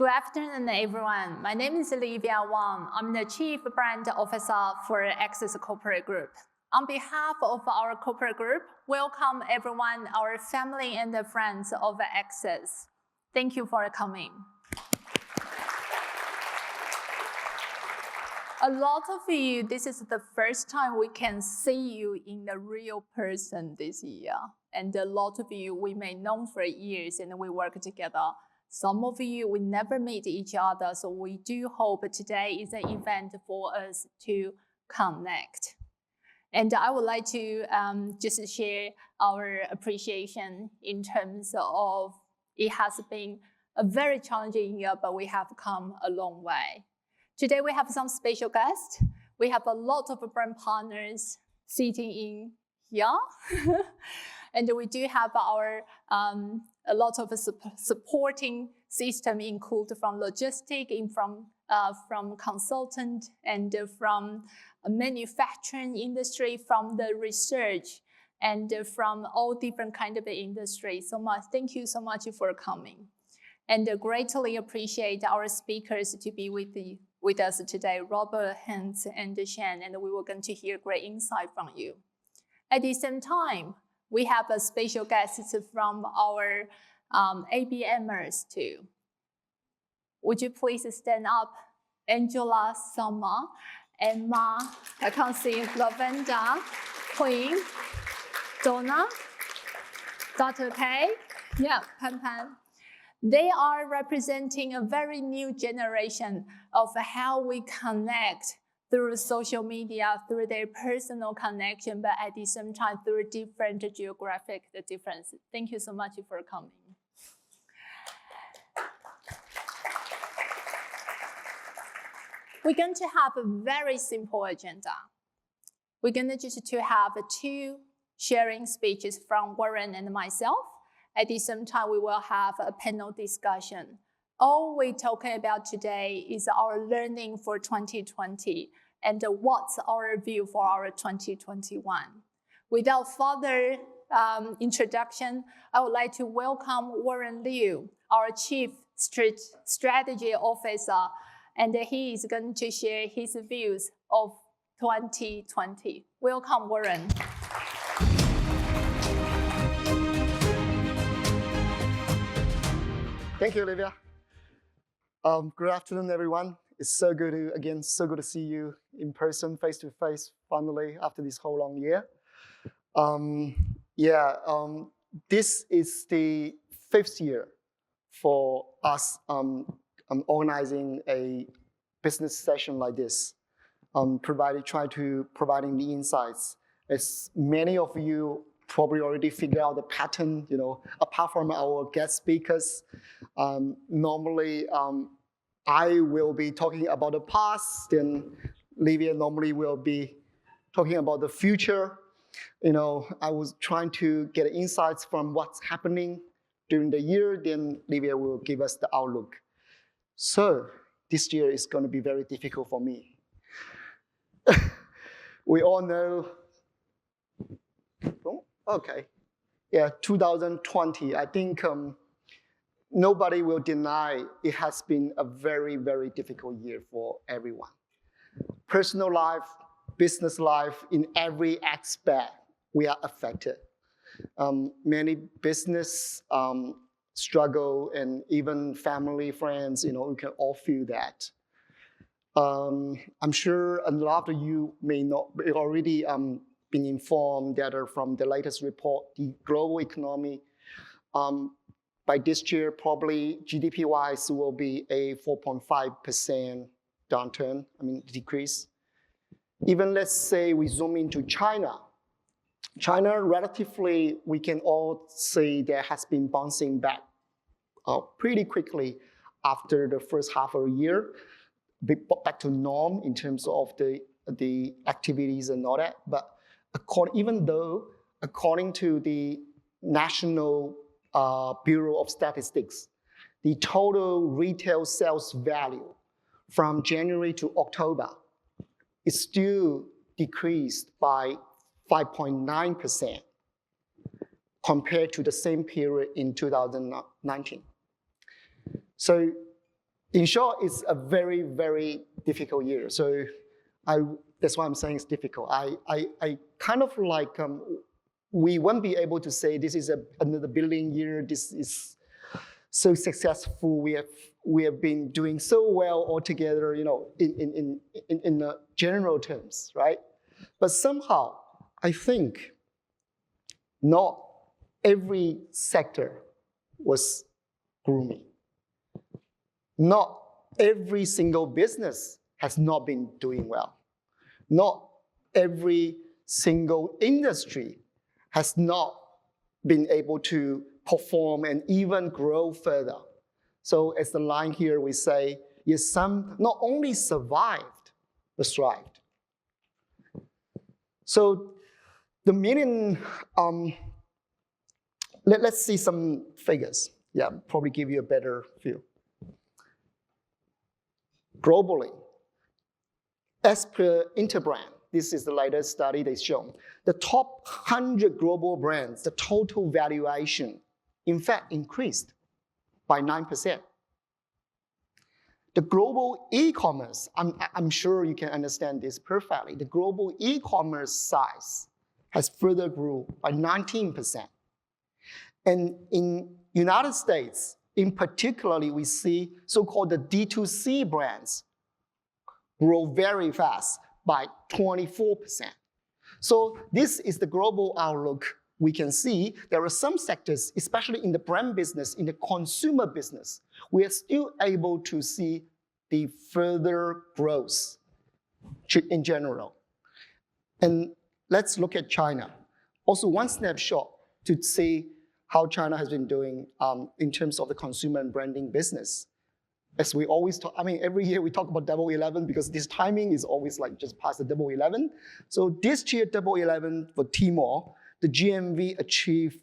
Good afternoon, everyone. My name is Olivia Wang. I'm the Chief Brand Officer for Access Corporate Group. On behalf of our corporate group, welcome everyone, our family and the friends of Access. Thank you for coming. A lot of you, this is the first time we can see you in the real person this year. And a lot of you, we may know for years and we work together. Some of you, we never meet each other, so we do hope today is an event for us to connect. And I would like to just share our appreciation in terms of it has been a very challenging year, but we have come a long way. Today we have some special guests. We have a lot of brand partners sitting in here. And we do have our a lot of supporting system include from logistics, from consultant, and from manufacturing industry, from the research, and from all different kind of industries. So much. Thank you so much for coming, and greatly appreciate our speakers to be with us today, Robert, Hans, and Shan, and we were going to hear great insight from you. At the same time, we have a special guest from our ABMers too. Would you please stand up? Angela, Summer, Emma, I can't see, Lavenda, Queen, Donna, Dr. K, yeah, Pan Pan. They are representing a very new generation of how we connect through social media, through their personal connection, but at the same time through different geographic differences. Thank you so much for coming. We're going to have a very simple agenda. We're going to just have two sharing speeches from Warren and myself. At the same time, we will have a panel discussion. All we're talking about today is our learning for 2020 and what's our view for our 2021. Without further introduction, I would like to welcome Warren Liu, our Chief Strategy Officer, and he is going to share his views of 2020. Welcome, Warren. Thank you, Olivia. Good afternoon, everyone. It's so good to see you in person, face to face, finally, after this whole long year. This is the 5th year for us organizing a business session like this, providing the insights. As many of you probably already figured out the pattern, apart from our guest speakers, normally I will be talking about the past, and Livia normally will be talking about the future. I was trying to get insights from what's happening during the year, then Livia will give us the outlook. So this year is going to be very difficult for me. We all know, 2020, I think nobody will deny it has been a very, very difficult year for everyone. Personal life, business life, in every aspect, we are affected. Many business struggle, and even family, friends, we can all feel that. I'm sure a lot of you may not be already been informed that from the latest report, the global economy by this year, probably GDP-wise will be a 4.5% downturn, decrease. Even let's say we zoom into China. China, relatively, we can all say there has been bouncing back pretty quickly after the first half of the year, back to norm in terms of the activities and all that. But even though, according to the National Bureau of Statistics, the total retail sales value from January to October is still decreased by 5.9% compared to the same period in 2019. So in short, it's a very, very difficult year. So that's why I'm saying it's difficult. I kind of like, we won't be able to say this is another billion year, this is so successful, we have been doing so well altogether, in the general terms, right? But somehow, I think not every sector was gloomy. Not every single business has not been doing well. Not every single industry has not been able to perform and even grow further. So as the line here, we say, yes, some not only survived, but thrived. So the meaning, let's see some figures. Yeah, probably give you a better view. Globally, as per Interbrand, this is the latest study they've shown, the top 100 global brands, the total valuation, in fact, increased by 9%. The global e-commerce, I'm sure you can understand this perfectly, the global e-commerce size has further grew by 19%. And in United States, in particularly, we see so-called the D2C brands grow very fast by 24%. So this is the global outlook. We can see there are some sectors, especially in the brand business, in the consumer business, we are still able to see the further growth in general. And let's look at China. Also one snapshot to see how China has been doing in terms of the consumer and branding business. As we always talk, every year we talk about Double 11 because this timing is always like just past the Double 11. So this year, Double 11 for Tmall, the GMV achieved,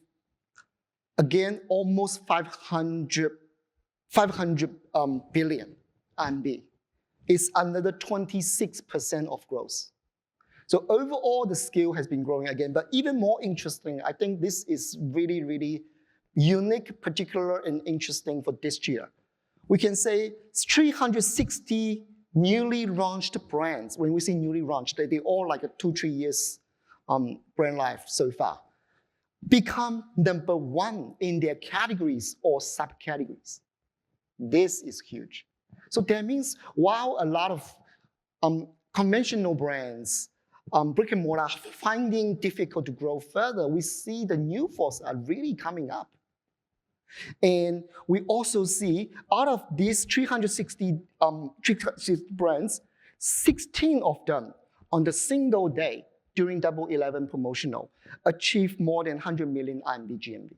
again, almost 500 billion RMB. It's another 26% of growth. So overall, the scale has been growing again. But even more interesting, I think this is really, really unique, particular, and interesting for this year. We can say 360 newly launched brands. When we say newly launched, they all like a 2-3 years brand life so far, become number one in their categories or subcategories. This is huge. So that means while a lot of conventional brands, brick and mortar, finding difficult to grow further, we see the new force are really coming up. And we also see out of these 360 brands, 16 of them on the single day during Double 11 promotional achieved more than 100 million RMB GMV.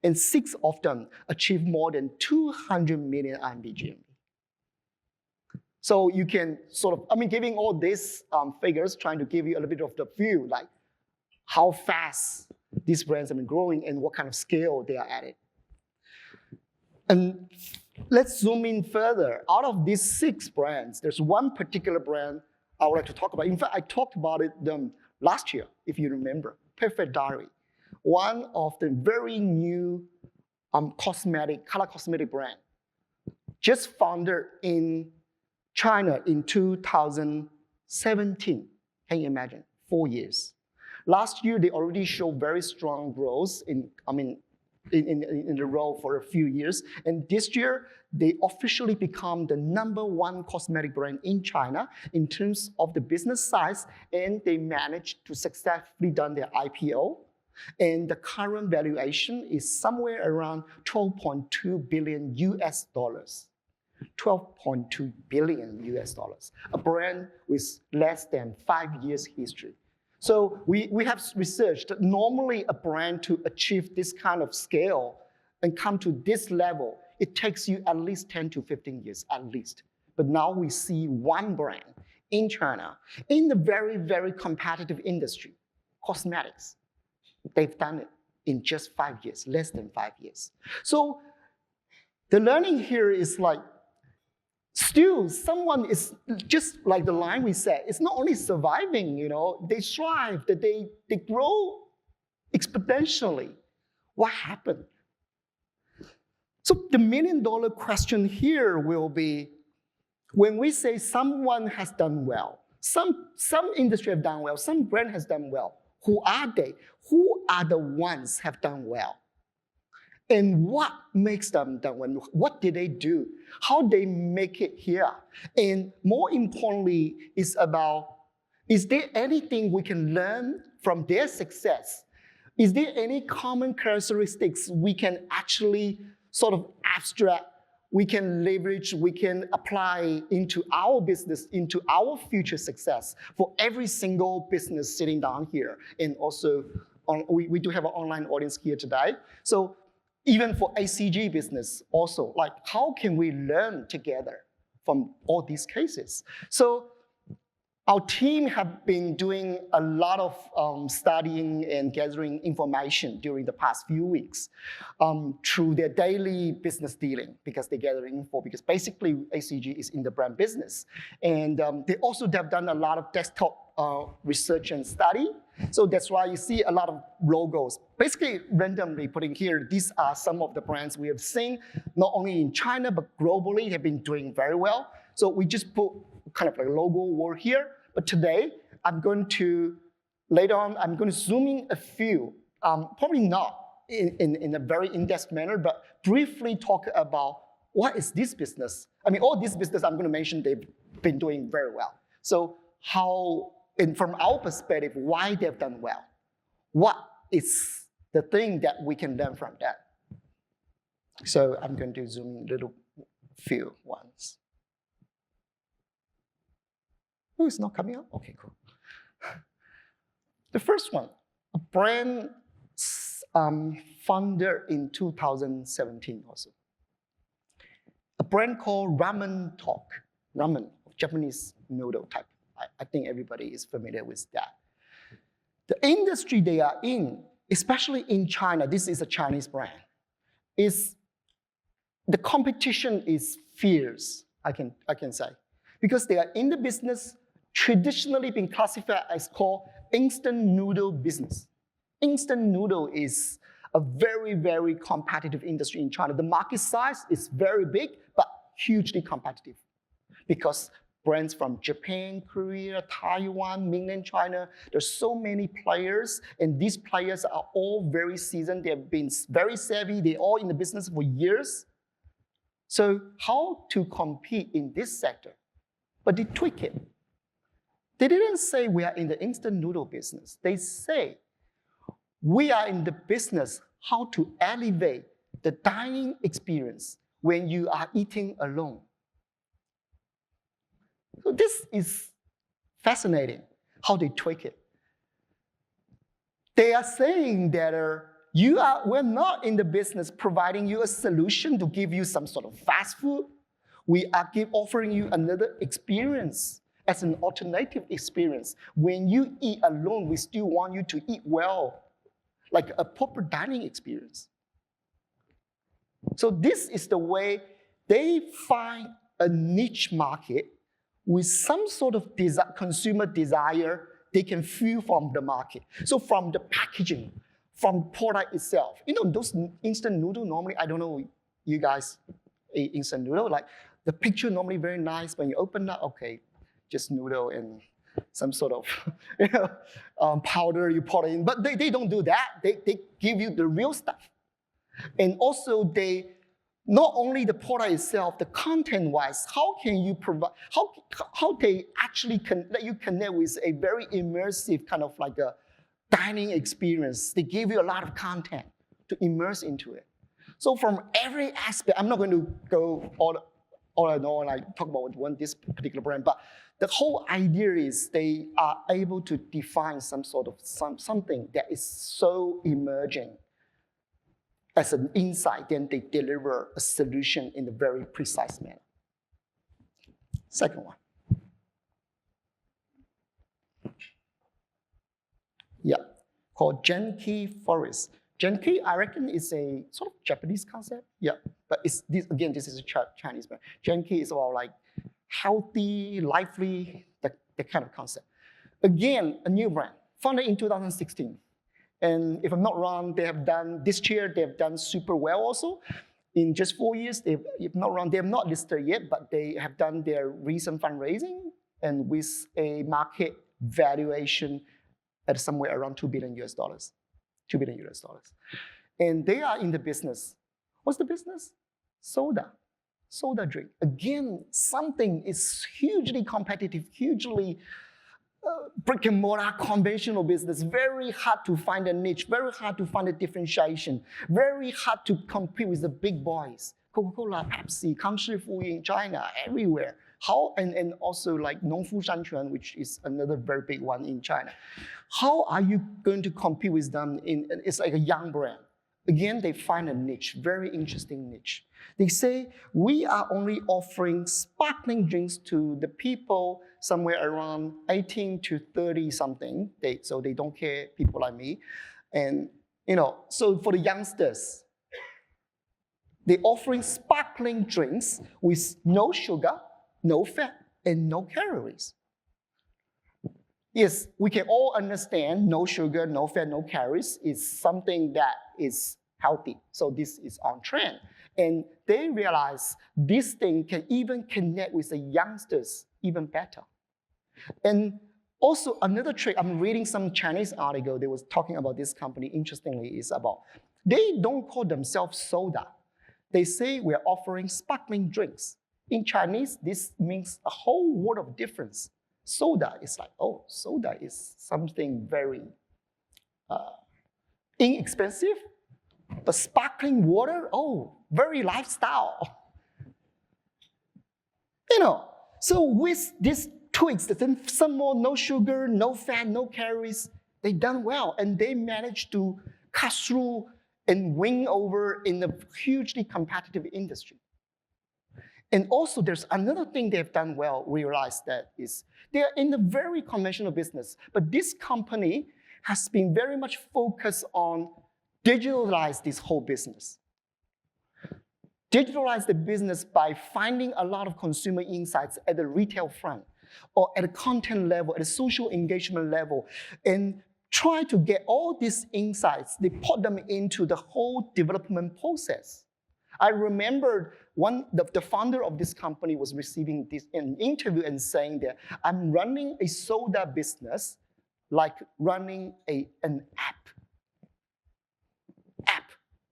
And 6 of them achieved more than 200 million RMB GMV. So you can sort of, giving all these figures, trying to give you a little bit of the view, like how fast these brands have been growing and what kind of scale they are at it. And let's zoom in further. Out of these 6 brands, there's one particular brand I would like to talk about. In fact, I talked about it last year, if you remember, Perfect Diary. One of the very new color cosmetic brand, just founded in China in 2017. Can you imagine? 4 years. Last year, they already showed very strong growth in the role for a few years. And this year, they officially become the #1 cosmetic brand in China in terms of the business size, and they managed to successfully done their IPO. And the current valuation is somewhere around $12.2 billion US dollars. $12.2 billion US dollars. A brand with less than 5 years history. So we have researched that normally a brand to achieve this kind of scale and come to this level, it takes you at least 10 to 15 years, at least. But now we see one brand in China, in the very, very competitive industry, cosmetics. They've done it in just 5 years, less than 5 years. So the learning here is like, still, someone is just like the line we said. It's not only surviving, they thrive, that they grow exponentially. What happened? So the million-dollar question here will be, when we say someone has done well, some industry have done well, some brand has done well, who are they? Who are the ones have done well? And what makes them done well? What did they do? How they make it here? And more importantly, is about, is there anything we can learn from their success? Is there any common characteristics we can actually sort of abstract, we can leverage, we can apply into our business, into our future success for every single business sitting down here? And also, we do have an online audience here today. So even for ACG business also, like how can we learn together from all these cases? So our team have been doing a lot of studying and gathering information during the past few weeks through their daily business dealing, because they're gathering info, because basically ACG is in the brand business. And they also have done a lot of desktop research and study. So that's why you see a lot of logos, basically randomly putting here. These are some of the brands we have seen, not only in China, but globally, have been doing very well. So we just put kind of like a logo word here. But today, later on, I'm going to zoom in a few, probably not in a very in-depth manner, but briefly talk about what is this business. I mean, all this business I'm going to mention, they've been doing very well. So how, and from our perspective, why they've done well. What is the thing that we can learn from that? So I'm going to zoom in a little few ones. Oh, it's not coming up? Okay, cool. The first one, a brand founded in 2017 also. A brand called Ramen Talk, ramen, Japanese noodle type. I think everybody is familiar with that. The industry they are in, especially in China, this is a Chinese brand, the competition is fierce, I can say. Because they are in the business traditionally been classified as called instant noodle business. Instant noodle is a very, very competitive industry in China. The market size is very big, but hugely competitive, because brands from Japan, Korea, Taiwan, mainland China, there's so many players, and these players are all very seasoned. They have been very savvy. They're all in the business for years. So how to compete in this sector? But they tweak it. They didn't say we are in the instant noodle business. They say we are in the business how to elevate the dining experience when you are eating alone. So this is fascinating, how they tweak it. They are saying that we're not in the business providing you a solution to give you some sort of fast food. We are offering you another experience as an alternative experience. When you eat alone, we still want you to eat well, like a proper dining experience. So this is the way they find a niche market with some sort of consumer desire they can feel from the market. So from the packaging, from product itself. You know, those instant noodle, normally, I don't know, you guys eat instant noodle, like the picture normally very nice. When you open that, okay, just noodle and some sort of powder you put in. But they don't do that. They give you the real stuff. And also not only the product itself, the content-wise, how can you provide, how they actually let you connect with a very immersive kind of like a dining experience. They give you a lot of content to immerse into it. So from every aspect, I'm not going to go all I know and I talk about this particular brand, but the whole idea is they are able to define some sort of something that is so emerging as an insight, then they deliver a solution in a very precise manner. Second one. Yeah, called Genki Forest. Genki, I reckon, is a sort of Japanese concept. Yeah, but this is a Chinese brand. Genki is about like healthy, lively, that kind of concept. Again, a new brand, founded in 2016. And if I'm not wrong, this year, they have done super well also. In just 4 years, if not wrong, they have not listed yet, but they have done their recent fundraising and with a market valuation at somewhere around $2 billion US. $2 billion US. And they are in the business. What's the business? Soda drink. Again, something is hugely competitive, hugely brick and mortar conventional business, very hard to find a niche, very hard to find a differentiation, very hard to compete with the big boys. Coca-Cola, Pepsi, Kangshi in China, everywhere. How, and also like Nongfu Shanquan, which is another very big one in China. How are you going to compete with them? It's like a young brand. Again, they find a niche, very interesting niche. They say, we are only offering sparkling drinks to the people somewhere around 18 to 30 something. So they don't care, people like me. And, so for the youngsters, they're offering sparkling drinks with no sugar, no fat, and no calories. Yes, we can all understand no sugar, no fat, no calories is something that is healthy. So this is on trend. And they realize this thing can even connect with the youngsters even better. And also another trick, I'm reading some Chinese article, they was talking about this company, interestingly, is about, they don't call themselves soda. They say we're offering sparkling drinks. In Chinese, this means a whole world of difference. Soda is like, oh, soda is something very inexpensive, but sparkling water, oh, very lifestyle. So with these tweaks, some more no sugar, no fat, no calories, they done well, and they managed to cut through and win over in a hugely competitive industry. And also there's another thing they've done well, realize that is, they're in a very conventional business, but this company has been very much focused on digitalize this whole business. Digitalize the business by finding a lot of consumer insights at the retail front, or at a content level, at a social engagement level, and try to get all these insights, they put them into the whole development process. I remember the founder of this company was receiving an interview and saying that I'm running a soda business like running an app.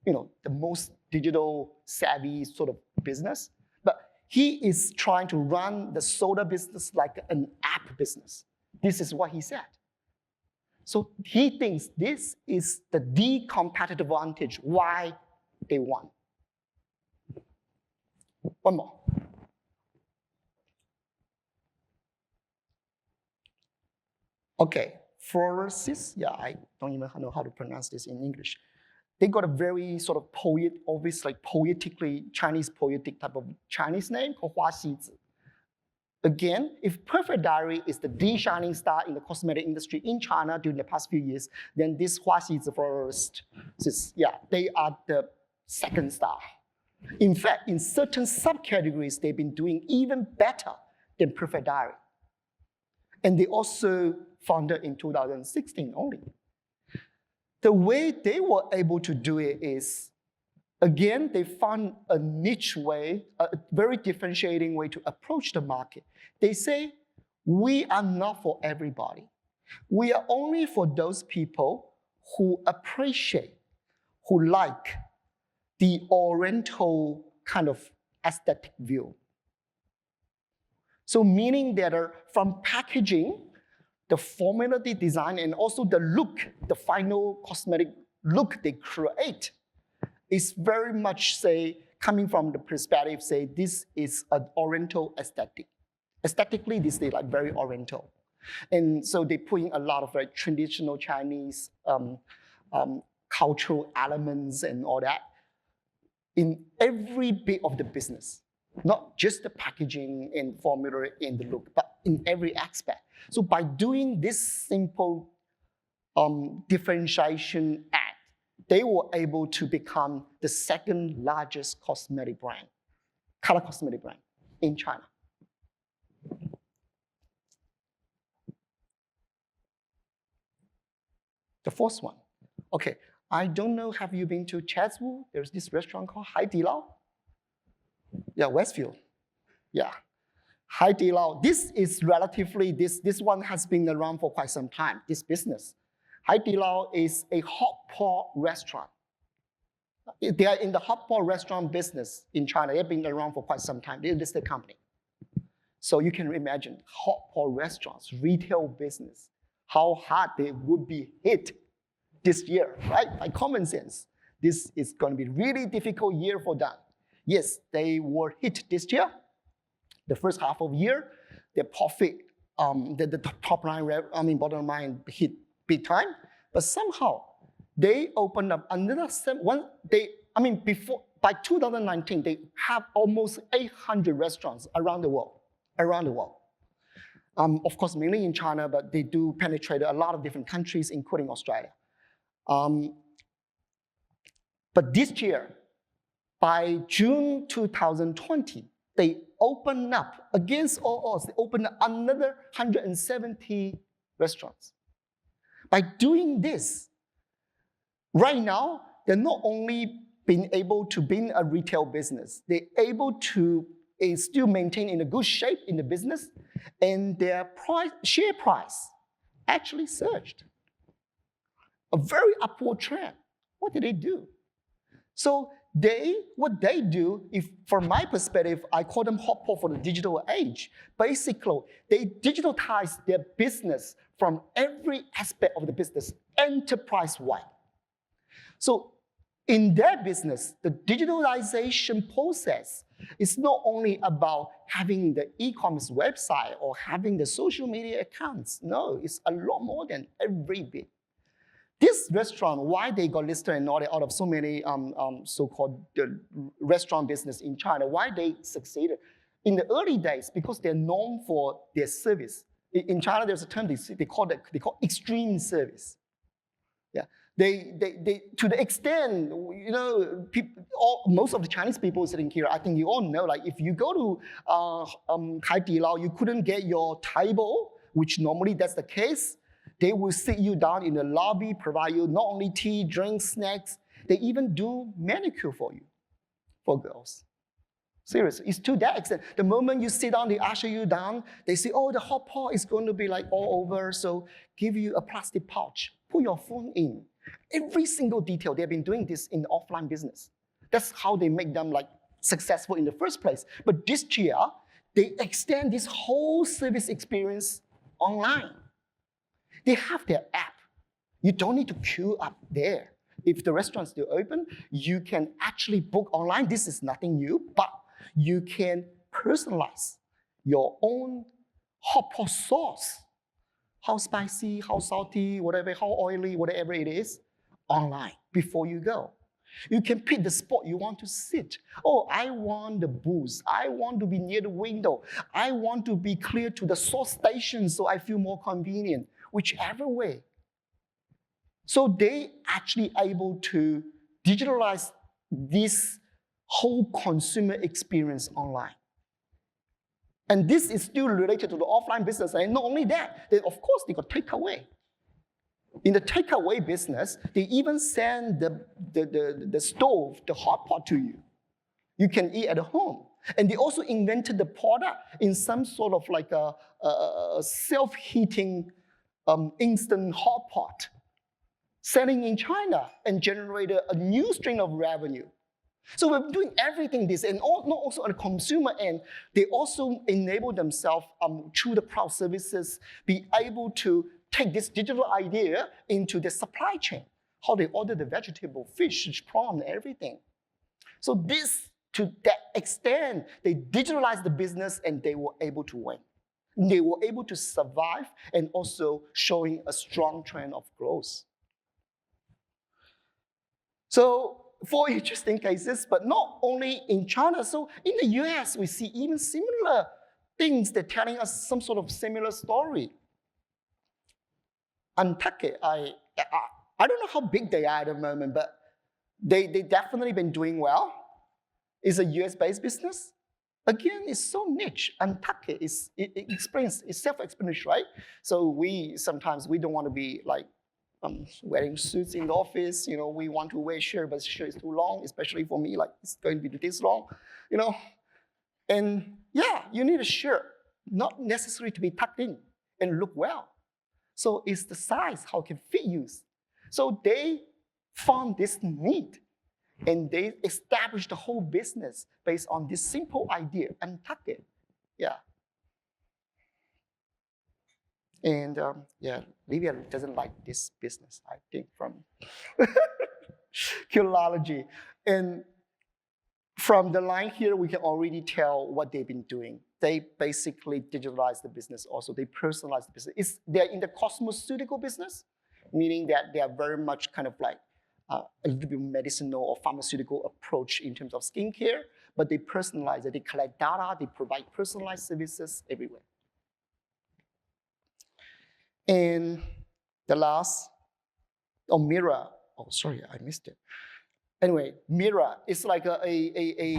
The most digital savvy sort of business. But he is trying to run the soda business like an app business. This is what he said. So he thinks this is the competitive advantage why they won. One more. Okay, Florisis, yeah, I don't even know how to pronounce this in English. They got a very sort of poetically Chinese poetic type of Chinese name called Hua Xizi. Again, if Perfect Diary is the shining star in the cosmetic industry in China during the past few years, then this Hua Xizi florist, they are the second star. In fact, in certain subcategories, they've been doing even better than Perfect Diary. And they also founded in 2016 only. The way they were able to do it is, again, they found a niche way, a very differentiating way to approach the market. They say, we are not for everybody. We are only for those people who appreciate, who like the Oriental kind of aesthetic view. So meaning that from packaging, the formula they design, and also the look, the final cosmetic look they create is very much, say, coming from the perspective, say, this is an Oriental aesthetic. Aesthetically, this is like very Oriental. And so they put in a lot of very traditional Chinese cultural elements and all that in every bit of the business. Not just the packaging and formula and the look, but in every aspect. So by doing this simple differentiation act, they were able to become the second largest cosmetic brand, color cosmetic brand in China. The fourth one. Okay, I don't know, have you been to Chatsworth? There's this restaurant called Hai Di Lao. Yeah, Westfield. Yeah. Hai Di Lao. This is relatively, this one has been around for quite some time, this business. Hai Di Lao is a hot pot restaurant. They are in the hot pot restaurant business in China. They've been around for quite some time. They're a listed company. So you can imagine hot pot restaurants, retail business, how hard they would be hit this year, right? By common sense. This is going to be a really difficult year for them. Yes, they were hit this year. The first half of the year, their profit, the top line, bottom line hit big time. But somehow, they opened up another before, by 2019, they have almost 800 restaurants around the world. Of course, mainly in China, but they do penetrate a lot of different countries, including Australia. But this year, by June 2020, they opened up, against all odds, they opened up another 170 restaurants. By doing this, right now, they're not only being able to be in a retail business, they're able to still maintain in a good shape in the business, and their share price actually surged. A very upward trend. What did they do? So what they do, if from my perspective, I call them hot pot for the digital age. Basically, they digitize their business from every aspect of the business, enterprise-wide. So in their business, the digitalization process is not only about having the e-commerce website or having the social media accounts. No, it's a lot more than every bit. This restaurant, why they got listed and all that out of so many so-called restaurant business in China, why they succeeded? In the early days, because they're known for their service. In China, there's a term they call extreme service. Yeah, they to the extent, you know, most of the Chinese people sitting here, I think you all know, like if you go to Hai Di Lao, you couldn't get your table, which normally that's the case. They will sit you down in the lobby, provide you not only tea, drinks, snacks, they even do manicure for you, for girls. Seriously, it's to that extent. The moment you sit down, they usher you down, they say, oh, the hot pot is going to be like all over, so give you a plastic pouch, put your phone in. Every single detail, they've been doing this in the offline business. That's how they make them like successful in the first place. But this year, they extend this whole service experience online. They have their app. You don't need to queue up there. If the restaurant's still open, you can actually book online. This is nothing new, but you can personalize your own hot pot sauce. How spicy, how salty, whatever, how oily, whatever it is, online before you go. You can pick the spot you want to sit. Oh, I want the booth. I want to be near the window. I want to be clear to the sauce station so I feel more convenient. Whichever way. So they actually able to digitalize this whole consumer experience online. And this is still related to the offline business. And not only that, then of course they got takeaway. In the takeaway business, they even send the stove, the hot pot to you. You can eat at home. And they also invented the product in some sort of like a self-heating instant hot pot, selling in China and generated a new stream of revenue. So we're doing everything this, and not also on the consumer end, they also enable themselves through the cloud services, be able to take this digital idea into the supply chain, how they order the vegetable, fish, prawn, everything. So this, to that extent, they digitalized the business and they were able to win. They were able to survive and also showing a strong trend of growth. So 4 interesting cases, but not only in China. So in the US, we see even similar things that telling us some sort of similar story. Nantucket, I don't know how big they are at the moment, but they definitely been doing well. It's a US-based business. Again, it's so niche. Nantucket is it's self-explanatory, right? So sometimes we don't want to be like wearing suits in the office. You know, we want to wear shirt, but shirt is too long, especially for me. Like it's going to be this long, you know. And yeah, you need a shirt, not necessary to be tucked in and look well. So it's the size, how it can fit you. So they found this need and they established the whole business based on this simple idea, untuck it. Yeah. And yeah, Livia doesn't like this business, I think, from Philology. And from the line here, we can already tell what they've been doing. They basically digitalize the business also. They personalize the business. They're in the cosmeceutical business, meaning that they are very much kind of like a little bit medicinal or pharmaceutical approach in terms of skincare, but they personalize it. They collect data. They provide personalized services everywhere. And the last, Mira. Oh, sorry, I missed it. Anyway, Mira is like a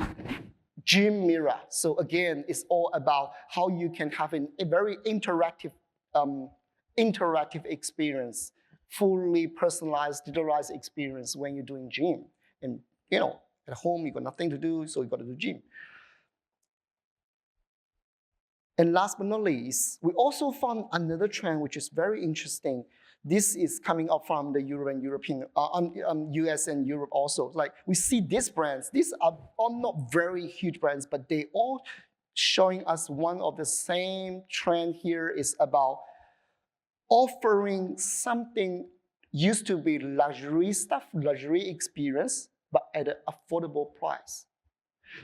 gym mirror. So again, it's all about how you can have a very interactive experience, fully personalized, digitalized experience when you're doing gym. And at home you got nothing to do, so you got to do gym. And last but not least, we also found another trend which is very interesting. This is coming up from the US and Europe also. Like we see these brands, these are all not very huge brands, but they all showing us one of the same trend here is about offering something used to be luxury stuff, luxury experience, but at an affordable price.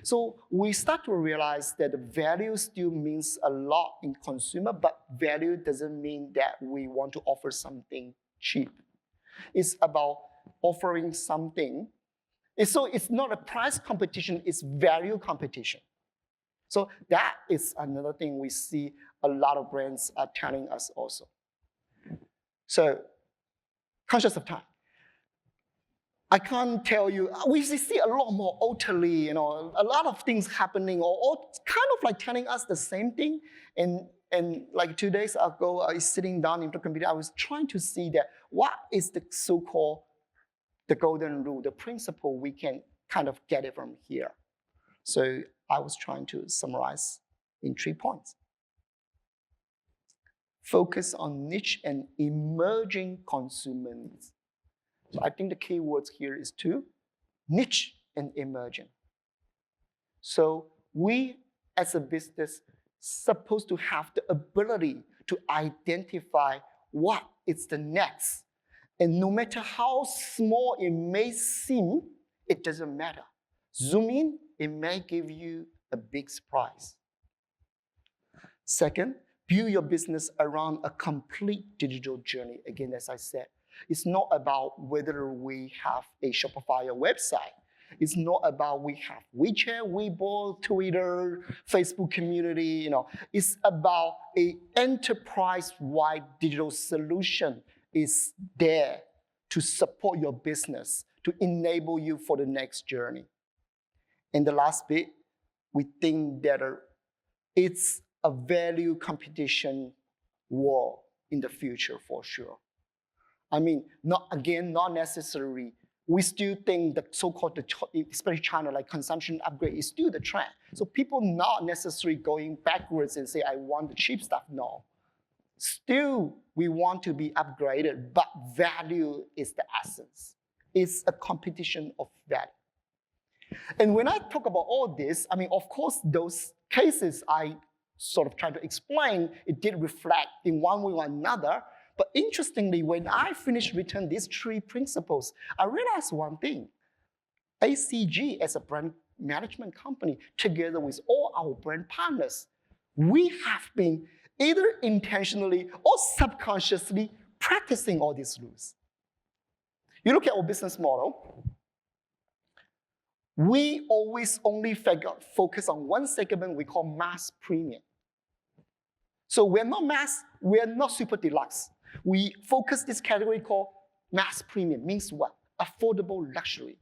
So we start to realize that the value still means a lot in consumer, but value doesn't mean that we want to offer something cheap. It's about offering something. So it's not a price competition, it's value competition. So that is another thing we see a lot of brands are telling us also. So, conscious of time. I can't tell you, we see a lot more utterly, a lot of things happening, or kind of like telling us the same thing. And like 2 days ago, I was sitting down in the computer, I was trying to see that what is the so-called, the golden rule, the principle we can kind of get it from here. So I was trying to summarize in 3 points. Focus on niche and emerging consumer needs. So I think the key words here is two, niche and emerging. So we as a business supposed to have the ability to identify what is the next. And no matter how small it may seem, it doesn't matter. Zoom in, it may give you a big surprise. Second, build your business around a complete digital journey. Again, as I said, it's not about whether we have a Shopify or website. It's not about we have WeChat, Weibo, Twitter, Facebook community. It's about an enterprise-wide digital solution is there to support your business, to enable you for the next journey. And the last bit, we think that it's a value competition war in the future for sure. I mean, not necessary. We still think the so-called, especially China, like consumption upgrade is still the trend. So people not necessarily going backwards and say, I want the cheap stuff. No. Still, we want to be upgraded, but value is the essence. It's a competition of value. And when I talk about all this, I mean, of course, those cases I sort of try to explain, it did reflect in one way or another. But interestingly, when I finished written these 3 principles, I realized one thing. ACG as a brand management company, together with all our brand partners, we have been either intentionally or subconsciously practicing all these rules. You look at our business model, we always only focus on one segment we call mass premium. So we're not mass, we're not super deluxe. We focus this category called mass premium, means what? Affordable luxury.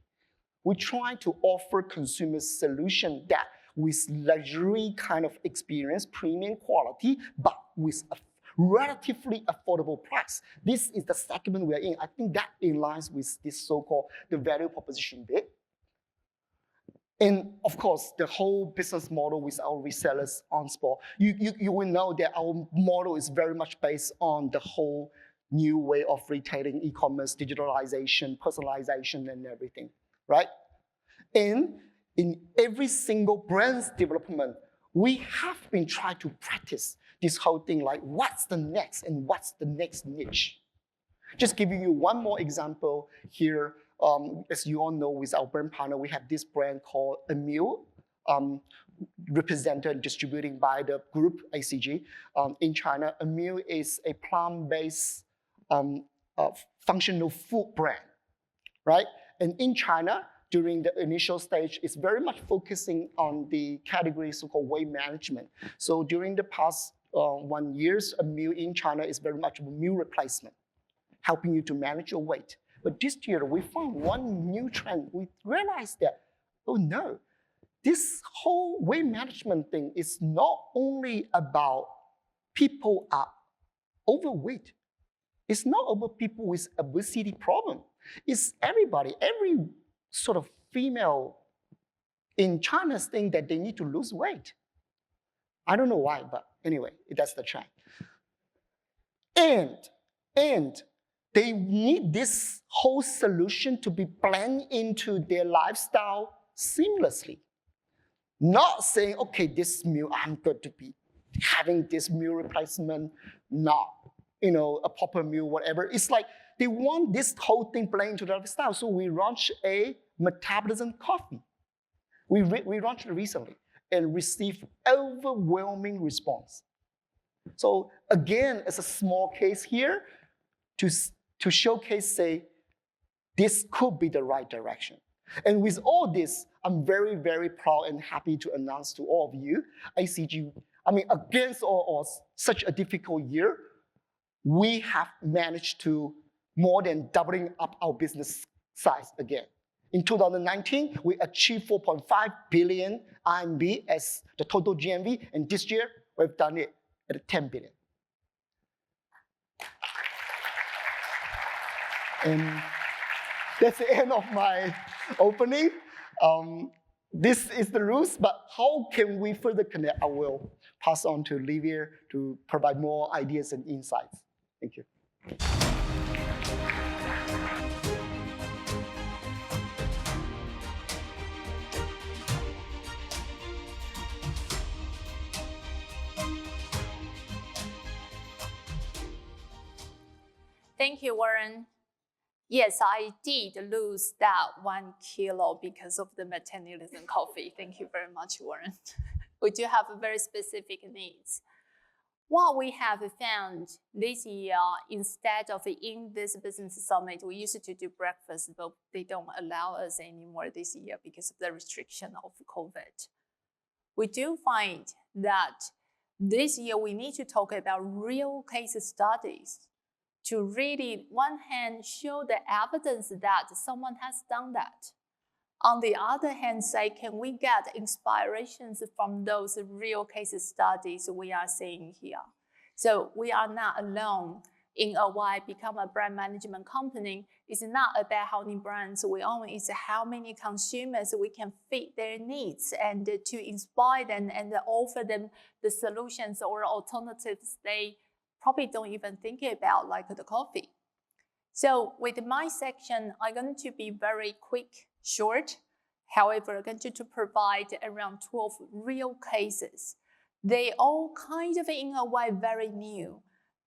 We try to offer consumers solution that with luxury kind of experience, premium quality, but with a relatively affordable price. This is the segment we're in. I think that aligns with this so-called the value proposition bit. And of course, the whole business model with our resellers on spot, you will know that our model is very much based on the whole new way of retailing, e-commerce, digitalization, personalization, and everything, right? And in every single brand's development, we have been trying to practice this whole thing, like what's the next and what's the next niche. Just giving you one more example here. As you all know, with our brand partner, we have this brand called Emil, represented and distributing by the group ACG in China. Emil is a plant-based functional food brand, right? And in China, during the initial stage, it's very much focusing on the category so-called weight management. So during the past 1 year, Emil in China is very much a meal replacement, helping you to manage your weight. But this year, we found one new trend. We realized that, oh no, this whole weight management thing is not only about people are overweight. It's not about people with obesity problem. It's everybody, every sort of female in China think that they need to lose weight. I don't know why, but anyway, that's the trend. And they need this whole solution to be blended into their lifestyle seamlessly. Not saying, okay, this meal, I'm going to be having this meal replacement, not, a proper meal, whatever. It's like they want this whole thing blended into their lifestyle. So we launched a metabolism coffee. We launched it recently and received overwhelming response. So again, it's a small case here to showcase, say, this could be the right direction. And with all this, I'm very, very proud and happy to announce to all of you, ACG, against all odds, such a difficult year, we have managed to more than doubling up our business size again. In 2019, we achieved 4.5 billion RMB as the total GMV, and this year, we've done it at 10 billion. And that's the end of my opening. This is the rules, but how can we further connect? I will pass on to Livia to provide more ideas and insights. Thank you. Thank you, Warren. Yes, I did lose that 1 kilo because of the metabolism coffee. Thank you very much, Warren. We do have very specific needs. What we have found this year, instead of in this business summit, we used to do breakfast, but they don't allow us anymore this year because of the restriction of COVID. We do find that this year we need to talk about real case studies to really, one hand, show the evidence that someone has done that. On the other hand, say, can we get inspirations from those real case studies we are seeing here? So we are not alone in a way become a brand management company. It's not about how many brands we own, it's how many consumers we can fit their needs and to inspire them and offer them the solutions or alternatives they probably don't even think about, like the coffee. So with my section, I'm going to be very quick, short. However, I'm going to provide around 12 real cases. They all kind of in a way very new,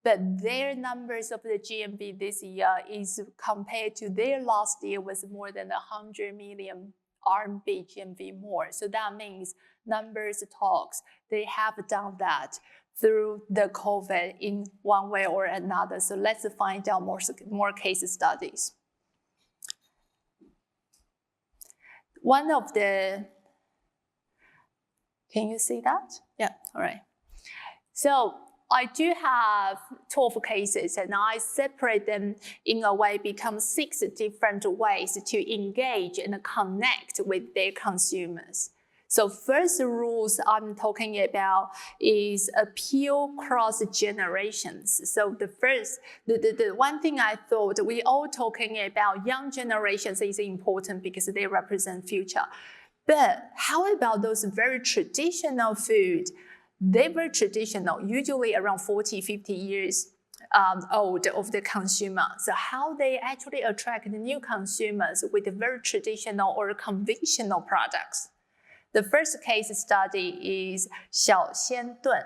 but their numbers of the GMV this year is compared to their last year was more than 100 million RMB GMV more. So that means numbers talks. They have done that through the COVID in one way or another. So let's find out more case studies. One of the, can you see that? Yeah, all right. So I do have 12 cases and I separate them in a way, become 6 different ways to engage and connect with their consumers. So first rules I'm talking about is appeal cross generations. So the one thing I thought we all talking about young generations is important because they represent future. But how about those very traditional food? They were traditional, usually around 40, 50 years old of the consumer. So how they actually attract the new consumers with the very traditional or conventional products? The first case study is 小鲜炖.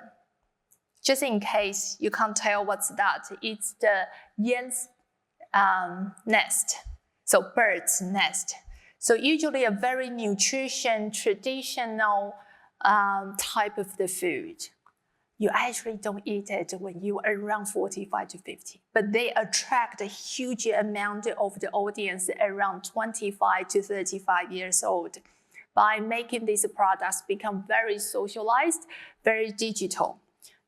Just in case you can't tell what's that, it's the yen's nest, so bird's nest. So usually a very nutrition, traditional type of the food. You actually don't eat it when you are around 45 to 50, but they attract a huge amount of the audience around 25 to 35 years old by making these products become very socialized, very digital.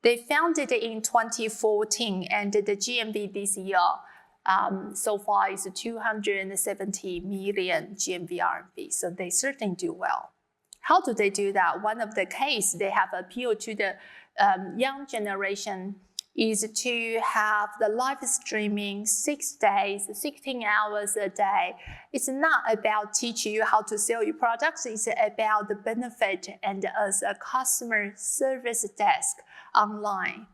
They founded in 2014, and the GMV this year so far is 270 million GMV RMB. So they certainly do well. How do they do that? One of the cases they have appealed to the young generation is to have the live streaming 6 days, 16 hours a day. It's not about teaching you how to sell your products. It's about the benefit and as a customer service desk online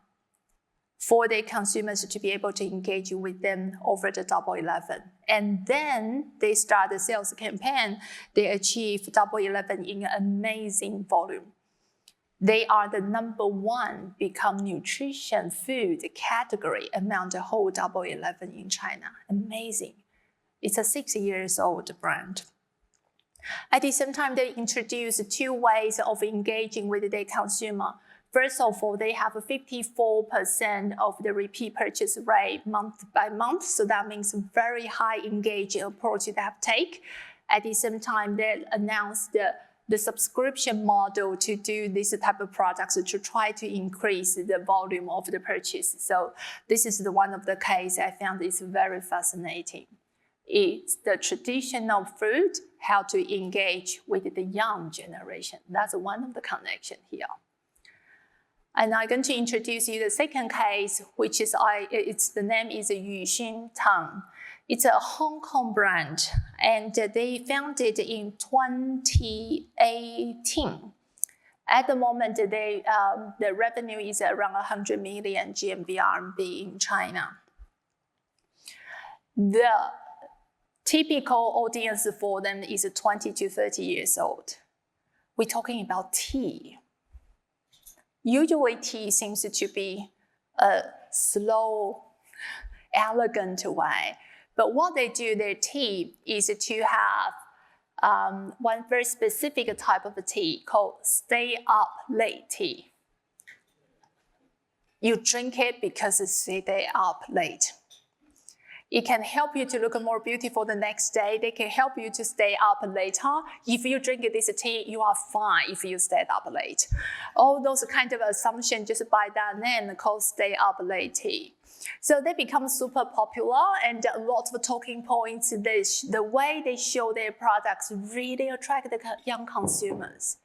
for the consumers to be able to engage with them over the Double 11. And then they start the sales campaign. They achieve Double 11 in amazing volume. They are the #1 become nutrition food category among the whole Double 11 in China. Amazing. It's a 6 years old brand. At the same time, they introduce 2 ways of engaging with the consumer. First of all, they have a 54% of the repeat purchase rate month by month. So that means very high engaging approach they have take. At the same time, they announced the subscription model to do this type of products to try to increase the volume of the purchase. So this is one of the case I found is very fascinating. It's the traditional food, how to engage with the young generation. That's one of the connection here. And I'm going to introduce you the second case, which is the name is Yuxin Tang. It's a Hong Kong brand, and they founded in 2018. At the moment, the revenue is around 100 million GMV RMB in China. The typical audience for them is 20 to 30 years old. We're talking about tea. Usually tea seems to be a slow, elegant way. But what they do, their tea, is to have one very specific type of tea called stay up late tea. You drink it because it's stay up late. It can help you to look more beautiful the next day. They can help you to stay up later. If you drink this tea, you are fine if you stay up late. All those kind of assumptions just by that name called stay up late tea. So they become super popular and a lot of talking points. The way they show their products really attract the young consumers.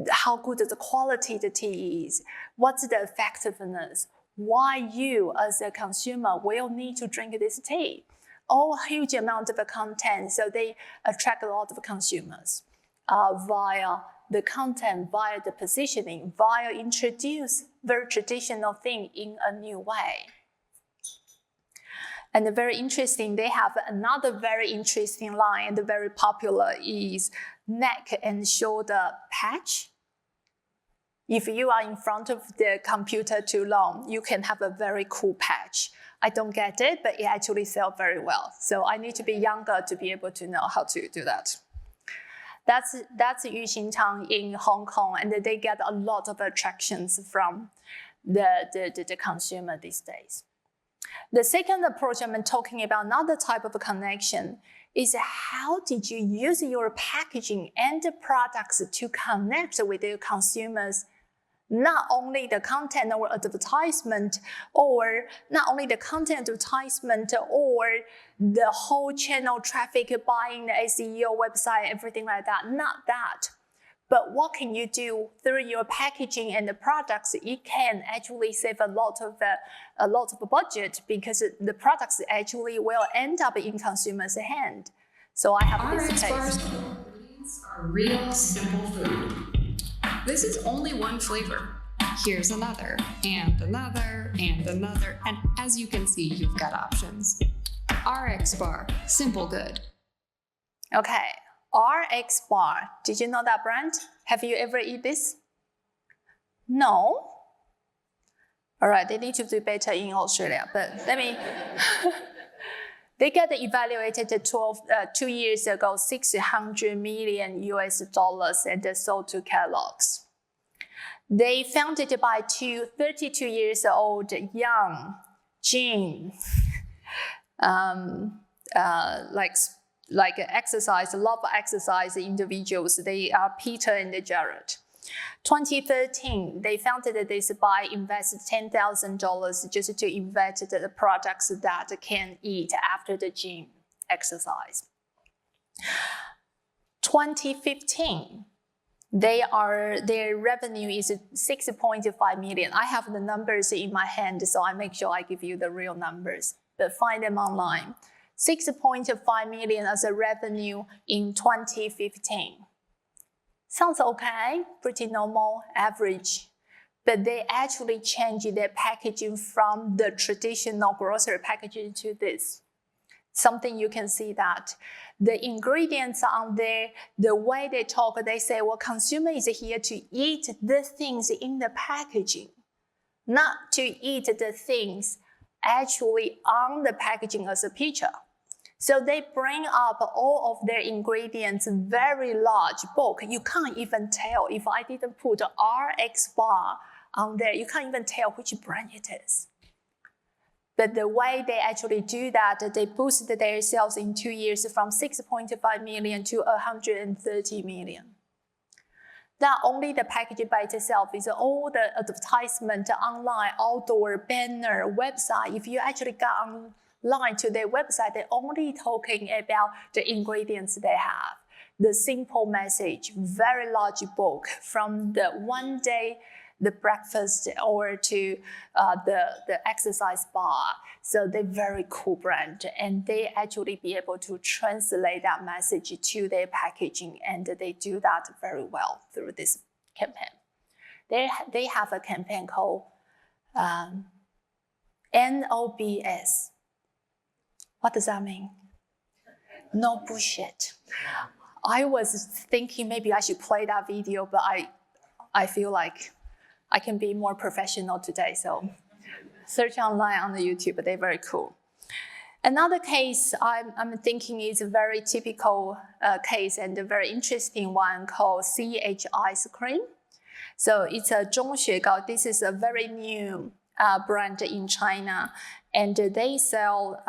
How good the quality the tea is. What's the effectiveness? Why you as a consumer will need to drink this tea. All huge amount of content, so they attract a lot of consumers via the content, via the positioning, via introduce very traditional thing in a new way. And very interesting, they have another very interesting line and very popular is neck and shoulder patch. If you are in front of the computer too long, you can have a very cool patch. I don't get it, but it actually sells very well. So I need to be younger to be able to know how to do that. That's Yuxin Tang in Hong Kong, and they get a lot of attractions from the consumer these days. The second approach I'm talking about, another type of connection, is how did you use your packaging and the products to connect with your consumers? Not only the content or advertisement, or not only the content advertisement or the whole channel traffic buying the SEO website, everything like that. Not that. But what can you do through your packaging and the products? It can actually save a lot of budget because the products actually will end up in consumers' hand. So I have this case. Ingredients are real simple food. This is only one flavor. Here's another, and another, and another, and as you can see, you've got options. RX Bar, simple good. Okay, RX Bar. Did you know that brand? Have you ever eaten this? No? All right, they need to do better in Australia, but let me... They got evaluated 2 years ago, $600 million and sold to Kellogg's. They founded by two 32 years old young gym, like exercise, love exercise individuals. They are Peter and Jared. 2013, they founded this by invested $10,000 just to invent the products that can eat after the gym exercise. 2015, their revenue is 6.5 million. I have the numbers in my hand, so I make sure I give you the real numbers, but find them online. 6.5 million as a revenue in 2015. Sounds okay, pretty normal, average. But they actually changed their packaging from the traditional grocery packaging to this. Something you can see that. The ingredients on there, the way they talk, they say, well, consumer is here to eat the things in the packaging, not to eat the things actually on the packaging as a picture. So they bring up all of their ingredients in very large bulk. You can't even tell if I didn't put RX Bar on there. You can't even tell which brand it is. But the way they actually do that, they boosted their sales in 2 years from 6.5 million to 130 million. Not only the packaging by itself, is all the advertisement online, outdoor, banner, website. If you actually got online to their website, they're only talking about the ingredients they have. The simple message, very large book from the one day, the breakfast or to the exercise bar. So they're very cool brand, and they actually be able to translate that message to their packaging, and they do that very well through this campaign. They have a campaign called NOBS. What does that mean? No bullshit. I was thinking maybe I should play that video, but I feel like I can be more professional today, so search online on the YouTube, they're very cool. Another case I'm thinking is a very typical case and a very interesting one called CH Ice Cream. So it's a 钟雪糕. This is a very new brand in China, and they sell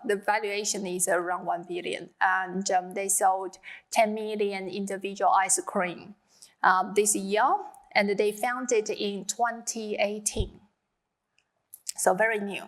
the valuation is around 1 billion, and they sold 10 million individual ice cream this year, and they founded in 2018. So very new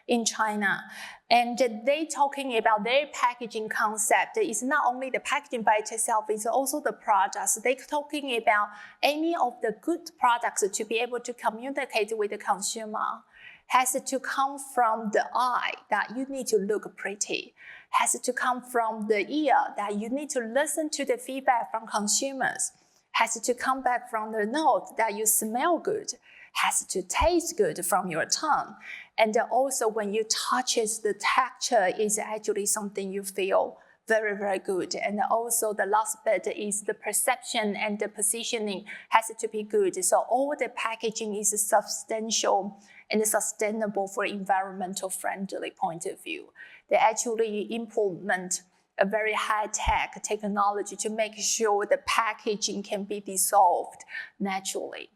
in China. And they talking about their packaging concept. It's not only the packaging by itself, it's also the products. They're talking about any of the good products to be able to communicate with the consumer has to come from the eye, that you need to look pretty, has to come from the ear, that you need to listen to the feedback from consumers, has to come back from the nose, that you smell good, has to taste good from your tongue. And also when you touch it, the texture is actually something you feel very, very good. And also the last bit is the perception and the positioning has to be good. So all the packaging is substantial and sustainable for environmental friendly point of view. They actually implement a very high-tech technology to make sure the packaging can be dissolved naturally.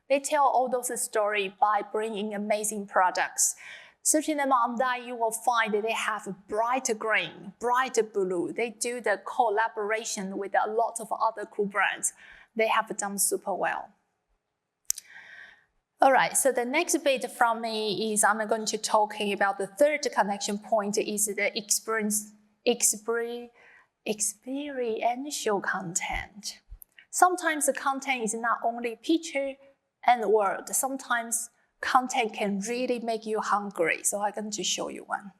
They tell all those stories by bringing amazing products. Searching them online, you will find that they have bright green, bright blue. They do the collaboration with a lot of other cool brands. They have done super well. All right, so the next bit from me is I'm going to talking about the third connection point is the experiential content. Sometimes the content is not only picture and word. Sometimes content can really make you hungry. So I'm going to show you one.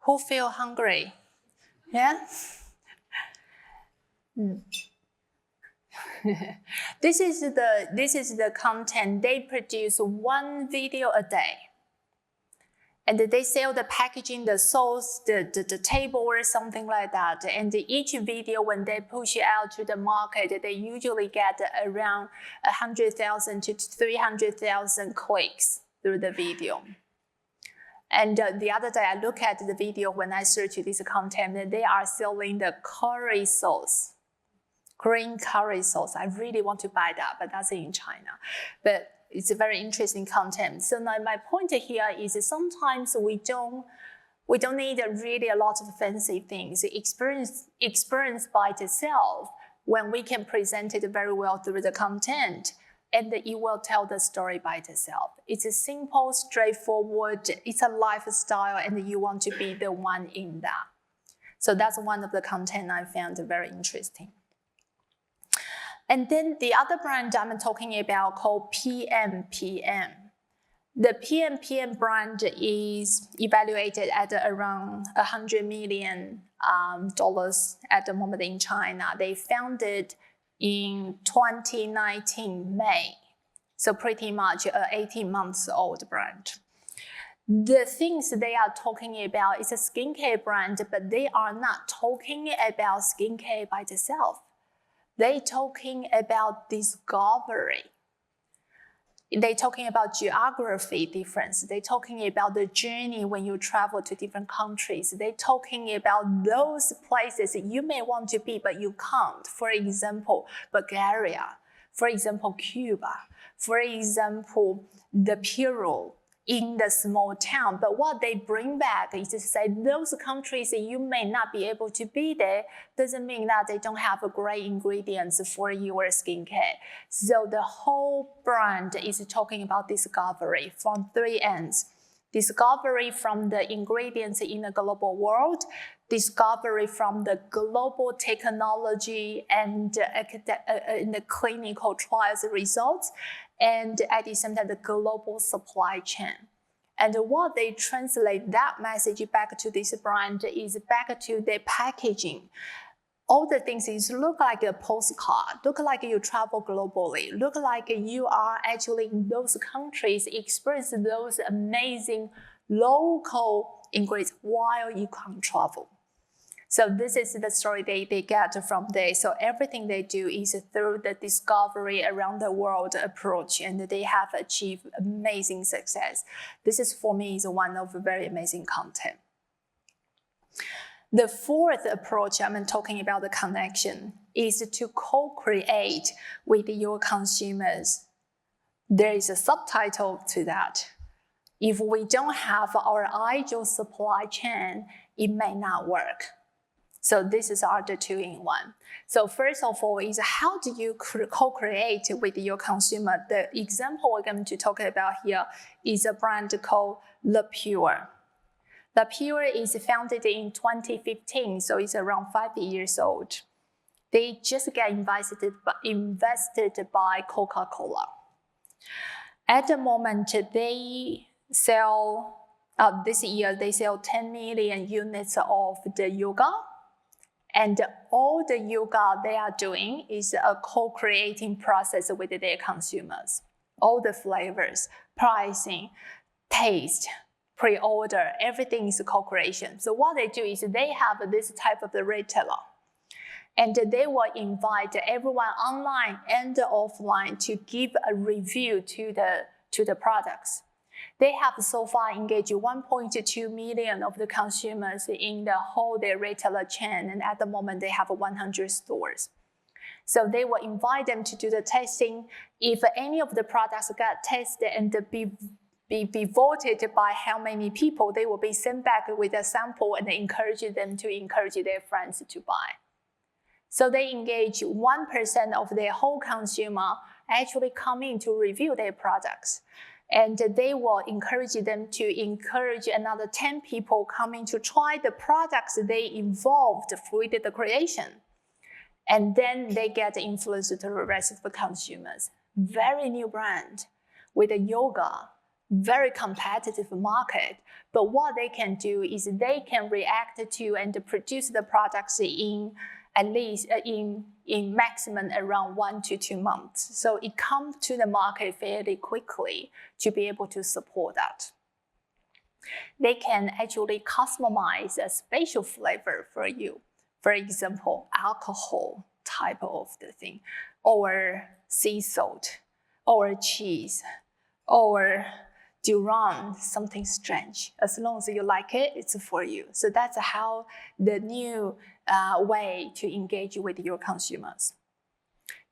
Who feel hungry? Yeah? This is the content. They produce one video a day. And they sell the packaging, the sauce, the table or something like that. And each video, when they push it out to the market, they usually get around 100,000 to 300,000 clicks through the video. And the other day, I look at the video when I search this content, and they are selling the curry sauce, green curry sauce. I really want to buy that, but that's in China. But it's a very interesting content. So now my point here is that sometimes we don't need really a lot of fancy things. Experience by itself, when we can present it very well through the content, and it will tell the story by itself. It's a simple, straightforward, it's a lifestyle, and you want to be the one in that. So that's one of the content I found very interesting. And then the other brand I'm talking about called PMPM. The PMPM brand is evaluated at around $100 million at the moment in China. They founded in 2019 May, so pretty much an 18 months old brand. The things they are talking about is a skincare brand, but they are not talking about skincare by itself. They're talking about discovery. They're talking about geography difference. They're talking about the journey when you travel to different countries. They're talking about those places you may want to be, but you can't. For example, Bulgaria. For example, Cuba. For example, the Peru in the small town. But what they bring back is to say those countries you may not be able to be there doesn't mean that they don't have great ingredients for your skincare. So the whole brand is talking about discovery from three ends. Discovery from the ingredients in the global world, discovery from the global technology and the clinical trials results, and at the same time, the global supply chain. And what they translate that message back to this brand is back to their packaging. All the things is look like a postcard, look like you travel globally, look like you are actually in those countries, experience those amazing local ingredients while you can't travel. So this is the story they get from there. So everything they do is through the discovery around the world approach, and they have achieved amazing success. This is, for me, is one of very amazing content. The fourth approach I'm talking about the connection is to co-create with your consumers. There is a subtitle to that. If we don't have our ideal supply chain, it may not work. So this is our two-in-one. So first of all is how do you co-create with your consumer? The example we're going to talk about here is a brand called Le Pure. Le Pure is founded in 2015, so it's around 5 years old. They just got invested by Coca-Cola. At the moment, they sell, this year, they sell 10 million units of the yoga. And all the yoga they are doing is a co-creating process with their consumers. All the flavors, pricing, taste, pre-order, everything is co-creation. So what they do is they have this type of the retailer. And they will invite everyone online and offline to give a review to the products. They have so far engaged 1.2 million of the consumers in the whole their retailer chain, and at the moment they have 100 stores. So they will invite them to do the testing. If any of the products got tested and be voted by how many people, they will be sent back with a sample and encourage them to encourage their friends to buy. So they engage 1% of their whole consumer actually come in to review their products. And they will encourage them to encourage another 10 people coming to try the products they involved with the creation. And then they get influenced to the rest of the consumers. Very new brand with the yoga, very competitive market. But what they can do is they can react to and produce the products in at least in maximum around 1 to 2 months. So it comes to the market fairly quickly to be able to support that. They can actually customize a special flavor for you. For example, alcohol type of the thing, or sea salt, or cheese, or durian, something strange. As long as you like it, it's for you. So that's how the new way to engage with your consumers.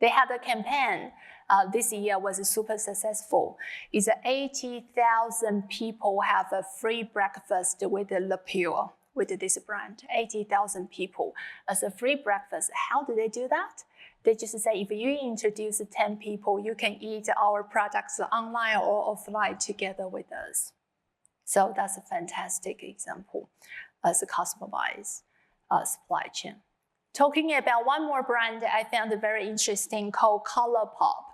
They had a campaign this year was super successful. It's 80,000 people have a free breakfast with Le Pure, with this brand. 80,000 people as a free breakfast. How do they do that? They just say, if you introduce 10 people, you can eat our products online or offline together with us. So that's a fantastic example as a customized supply chain. Talking about one more brand I found very interesting called ColourPop.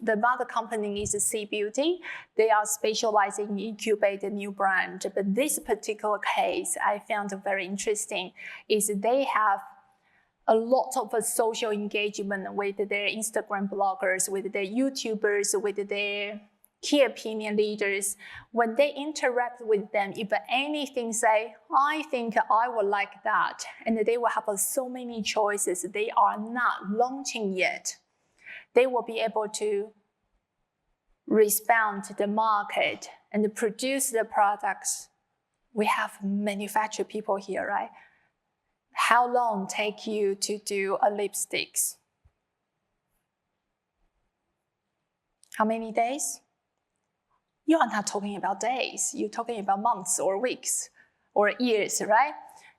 The mother company is Sea Beauty. They are specializing in incubating new brand. But this particular case I found very interesting is they have a lot of social engagement with their Instagram bloggers, with their YouTubers, with their key opinion leaders. When they interact with them, if anything say, I think I would like that, and they will have so many choices they are not launching yet, they will be able to respond to the market and produce the products. We have manufacturer people here, right? How long take you to do a lipsticks? How many days? You are not talking about days. You're talking about months or weeks or years, right?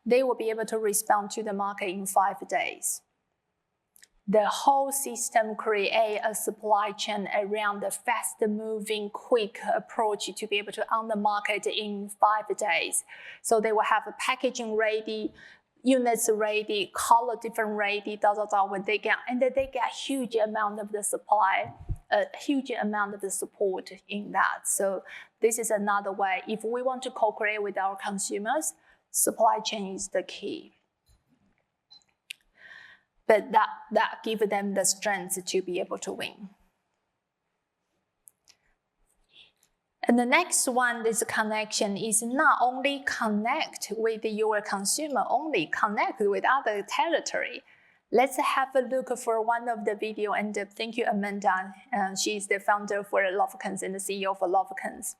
They will be able to respond to the market in 5 days. The whole system create a supply chain around the fast-moving, quick approach to be able to on the market in 5 days. So they will have a packaging ready, units ready, color different ready, when they get, and then they get huge amount of the supply, a huge amount of the support in that. So this is another way. If we want to co-create with our consumers, supply chain is the key. But that gives them the strength to be able to win. And the next one, this connection is not only connect with your consumer, only connect with other territory. Let's have a look for one of the video, and thank you, Amanda. She's the founder for Lovekins and the CEO for Lovekins.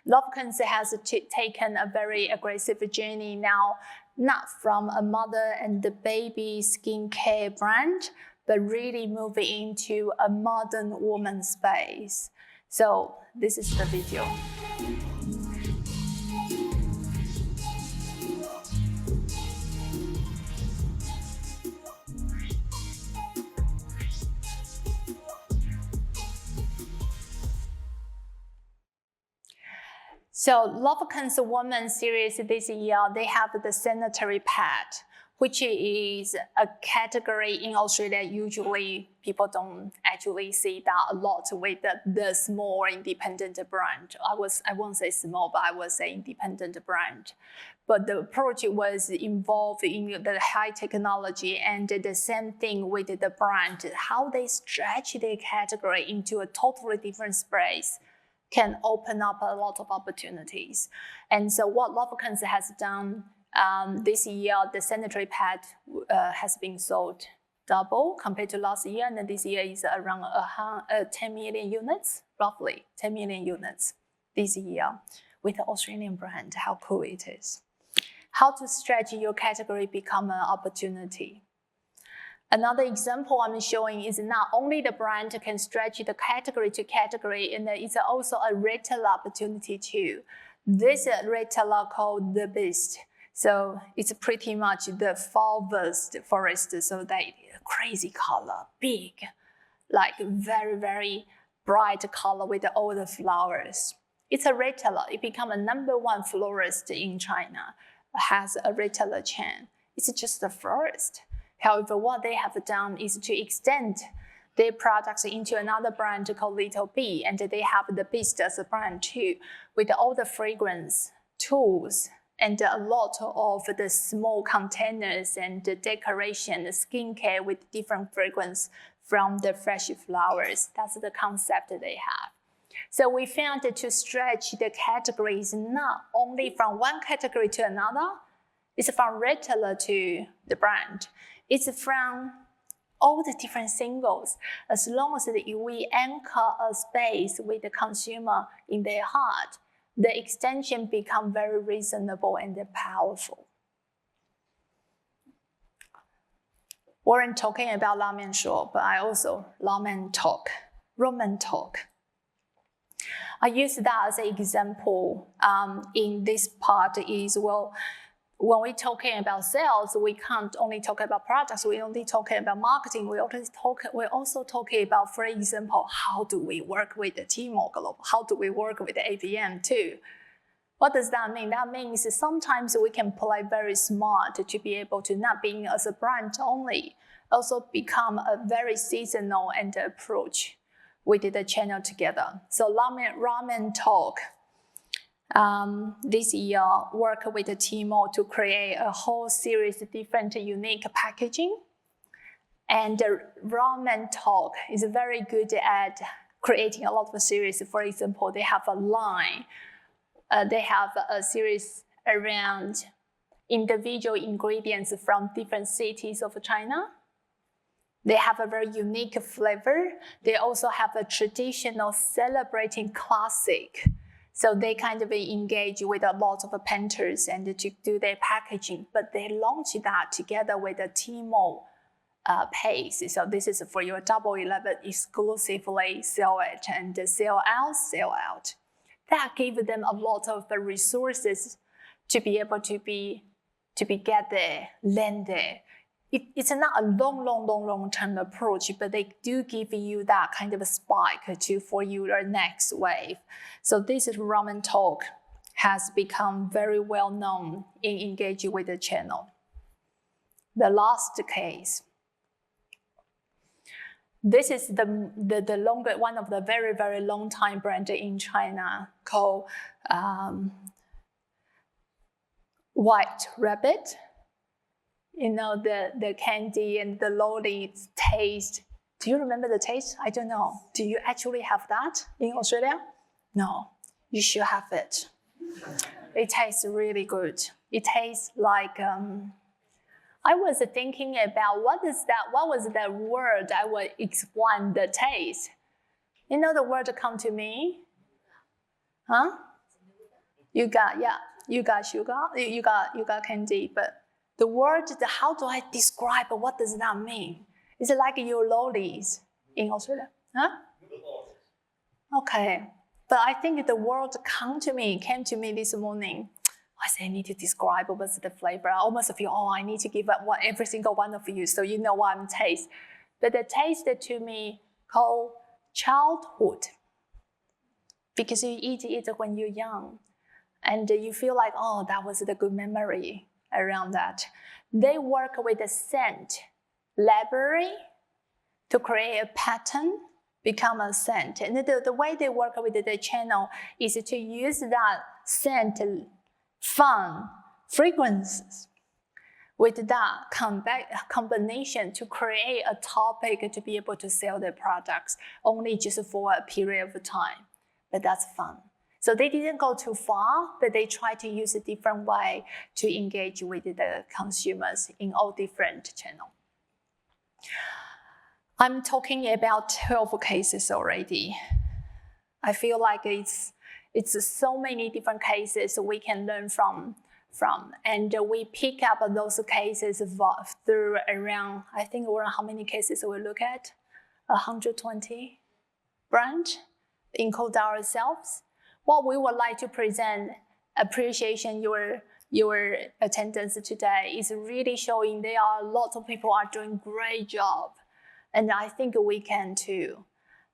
Lovekins has taken a very aggressive journey now, not from a mother and the baby skincare brand, but really moving into a modern woman space. So this is the video. So Lovekins Woman series this year, they have the sanitary pad, which is a category in Australia. Usually people don't actually see that a lot with the small independent brand. I won't say small, but I will say independent brand. But the approach was involved in the high technology, and the same thing with the brand, how they stretch the category into a totally different space can open up a lot of opportunities. And so what Lovekins has done this year, the sanitary pad has been sold double compared to last year, and this year is around 10 million units, roughly 10 million units this year with the Australian brand. How cool it is. How to stretch your category become an opportunity. Another example I'm showing is not only the brand can stretch the category to category, and it's also a retail opportunity too. This retailer called The Beast. So it's pretty much the forest, so that crazy color, big, like very, very bright color with all the flowers. It's a retailer. It became a #1 florist in China, has a retailer chain. It's just a florist. However, what they have done is to extend their products into another brand called Little Bee, and they have the Beast as a brand too, with all the fragrance tools and a lot of the small containers and the decoration, the skincare with different fragrance from the fresh flowers. That's the concept they have. So we found that to stretch the categories not only from one category to another, it's from retailer to the brand. It's from all the different singles. As long as we anchor a space with the consumer in their heart, the extension become very reasonable and powerful. Warren talking about ramen shop, but I also ramen talk. I use that as an example in this part is, well, when we're talking about sales, we can't only talk about products, we only talk about marketing, we're also talking about, for example, how do we work with the Tmall Global? How do we work with the ABM too? What does that mean? That means sometimes we can play very smart to be able to not being as a brand only, also become a very seasonal and approach with the channel together. So ramen talk. This year, work with the Tmall to create a whole series of different unique packaging. And ramen talk is very good at creating a lot of series. For example, they have a line. They have a series around individual ingredients from different cities of China. They have a very unique flavor. They also have a traditional celebrating classic. So they kind of engage with a lot of painters and to do their packaging, but they launch that together with the Tmall pace. So this is for your Double 11 exclusively sell it and sell out. That gave them a lot of the resources to be able to get there, land there. It's not a long-term approach, but they do give you that kind of a spike for your next wave. So this is ramen talk has become very well known in engaging with the channel. The last case. This is the longer one of the very, very long time brand in China called White Rabbit. You know, the candy and the lolly taste. Do you remember the taste? I don't know. Do you actually have that in Australia? No, you should have it. It tastes really good. It tastes like, I was thinking about what was that word I would explain the taste. You know the word come to me? Huh? You got sugar, you got candy, but the word, how do I describe what does that mean? Is it like your lollies in Australia? Huh? Okay. But I think the word came to me this morning. I said, I need to describe what's the flavor. I almost feel, I need to give up every single one of you so you know what I'm taste. But the taste to me called childhood. Because you eat it when you're young. And you feel like, that was the good memory around that. They work with the scent library to create a pattern, become a scent. And the way they work with the channel is to use that scent fun fragrances with that combination to create a topic to be able to sell their products only just for a period of time. But that's fun. So they didn't go too far, but they tried to use a different way to engage with the consumers in all different channels. I'm talking about 12 cases already. I feel like it's so many different cases we can learn from. And we pick up those cases through around, I think around how many cases we look at? 120 brands, include ourselves. What we would like to present, appreciation your attendance today, is really showing there are a lot of people are doing great job. And I think we can too.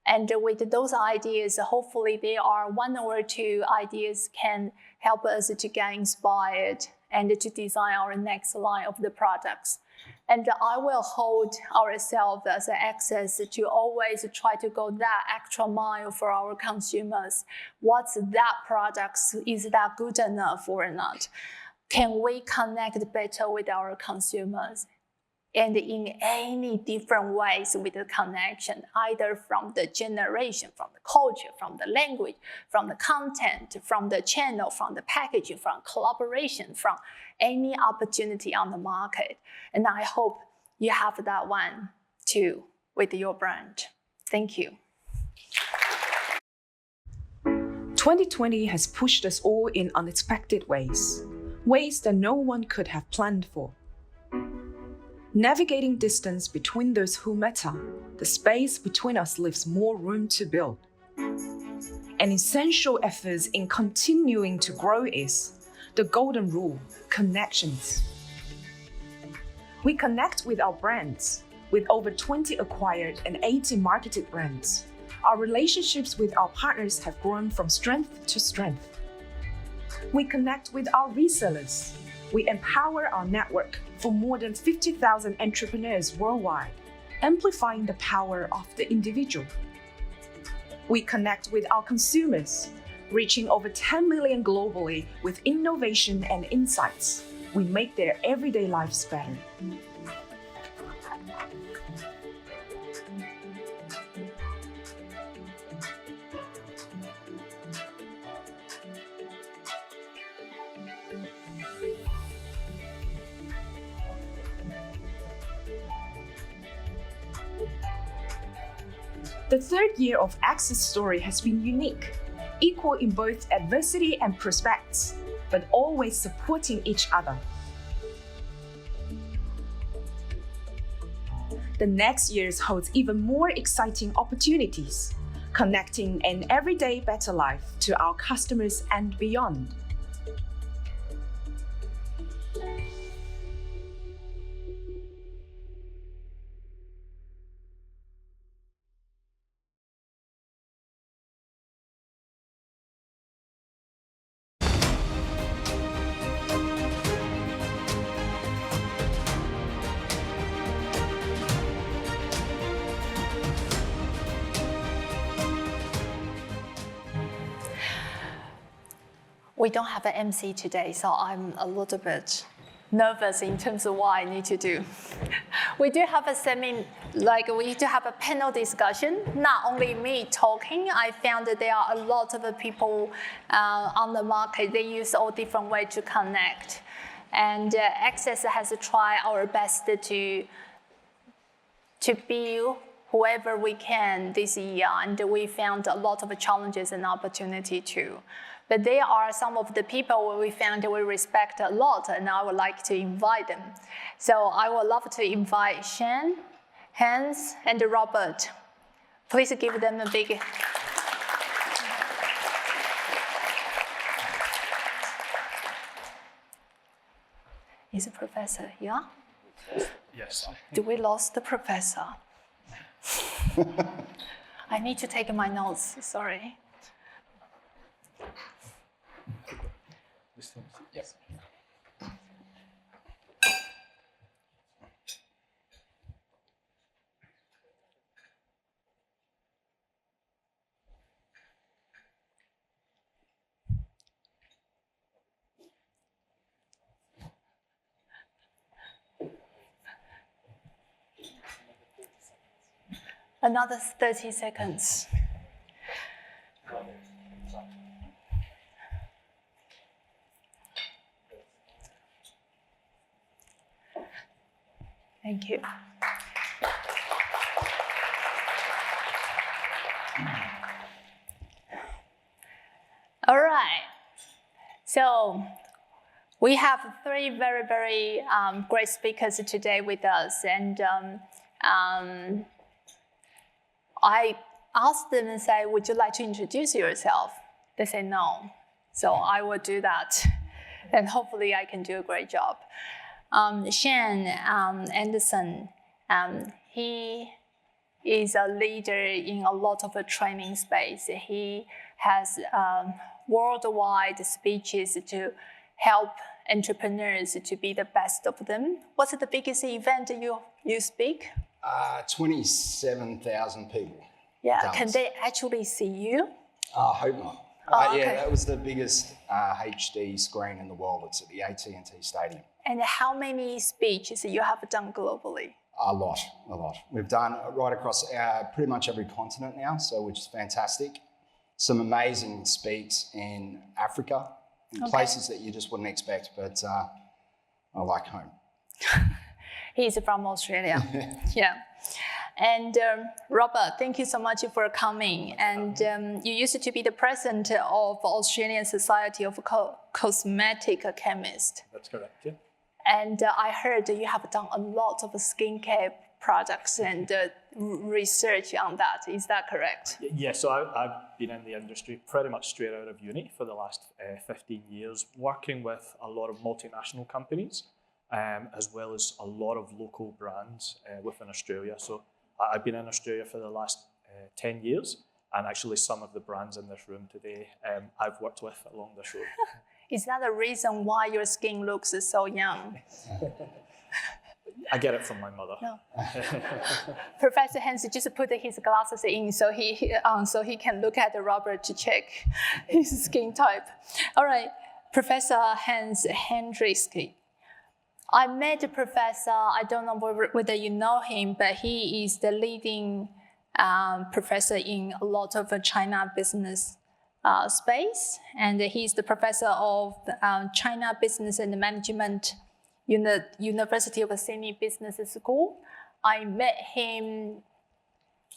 And with those ideas, hopefully there are one or two ideas can help us to get inspired and to design our next line of the products. And I will hold ourselves as an access to always try to go that extra mile for our consumers. What's that product? Is that good enough or not? Can we connect better with our consumers? And in any different ways with the connection, either from the generation, from the culture, from the language, from the content, from the channel, from the packaging, from collaboration, from any opportunity on the market. And I hope you have that one too with your brand. Thank you. 2020 has pushed us all in unexpected ways that no one could have planned for. Navigating distance between those who matter, the space between us leaves more room to build. An essential effort in continuing to grow is the golden rule: connections. We connect with our brands. With over 20 acquired and 80 marketed brands, our relationships with our partners have grown from strength to strength. We connect with our resellers. We empower our network for more than 50,000 entrepreneurs worldwide, amplifying the power of the individual. We connect with our consumers, reaching over 10 million globally with innovation and insights. We make their everyday lives better. The third year of Access story has been unique, equal in both adversity and prospects, but always supporting each other. The next year holds even more exciting opportunities, connecting an everyday better life to our customers and beyond. We don't have an MC today, so I'm a little bit nervous in terms of what I need to do. We do have we need to have a panel discussion, not only me talking. I found that there are a lot of people on the market. They use all different ways to connect. And Access has to try our best to be whoever we can this year. And we found a lot of challenges and opportunity too. But there are some of the people we found that we respect a lot, and I would like to invite them. So I would love to invite Shan, Hans, and Robert. Please give them a big... Is the professor here? Yes. Do we lost the professor? I need to take my notes, sorry. Yes. Another 30 seconds. Thank you. All right. So we have three very, very great speakers today with us. And I asked them and said, would you like to introduce yourself? They said no. So I will do that. And hopefully I can do a great job. Shane Anderson, he is a leader in a lot of the training space. He has worldwide speeches to help entrepreneurs to be the best of them. What's the biggest event you speak? 27,000 people. Yeah, Dance. can they actually see you? I hope not. Oh, Yeah, okay. that was the biggest HD screen in the world. It's at the AT&T Stadium. And how many speeches you have done globally? A lot. We've done right across pretty much every continent now, so which is fantastic. Some amazing speaks in Africa, in places that you just wouldn't expect, but I like home. He's from Australia. Yeah. And Robert, thank you so much for coming. And you used to be the president of Australian Society of Cosmetic Chemists. That's correct, yeah. And I heard you have done a lot of skincare products and research on that. Is that correct? Yeah, so I've been in the industry pretty much straight out of uni for the last 15 years, working with a lot of multinational companies, as well as a lot of local brands within Australia. So I've been in Australia for the last 10 years, and actually some of the brands in this room today I've worked with along this road. Is that the reason why your skin looks so young? I get it from my mother. No. Professor Hans just put his glasses in so he can look at Robert to check his skin type. All right, Professor Hans Hendricksky. I met the professor, I don't know whether you know him, but he is the leading professor in a lot of China business space. And he's the professor of China Business and Management University of Sydney Business School. I met him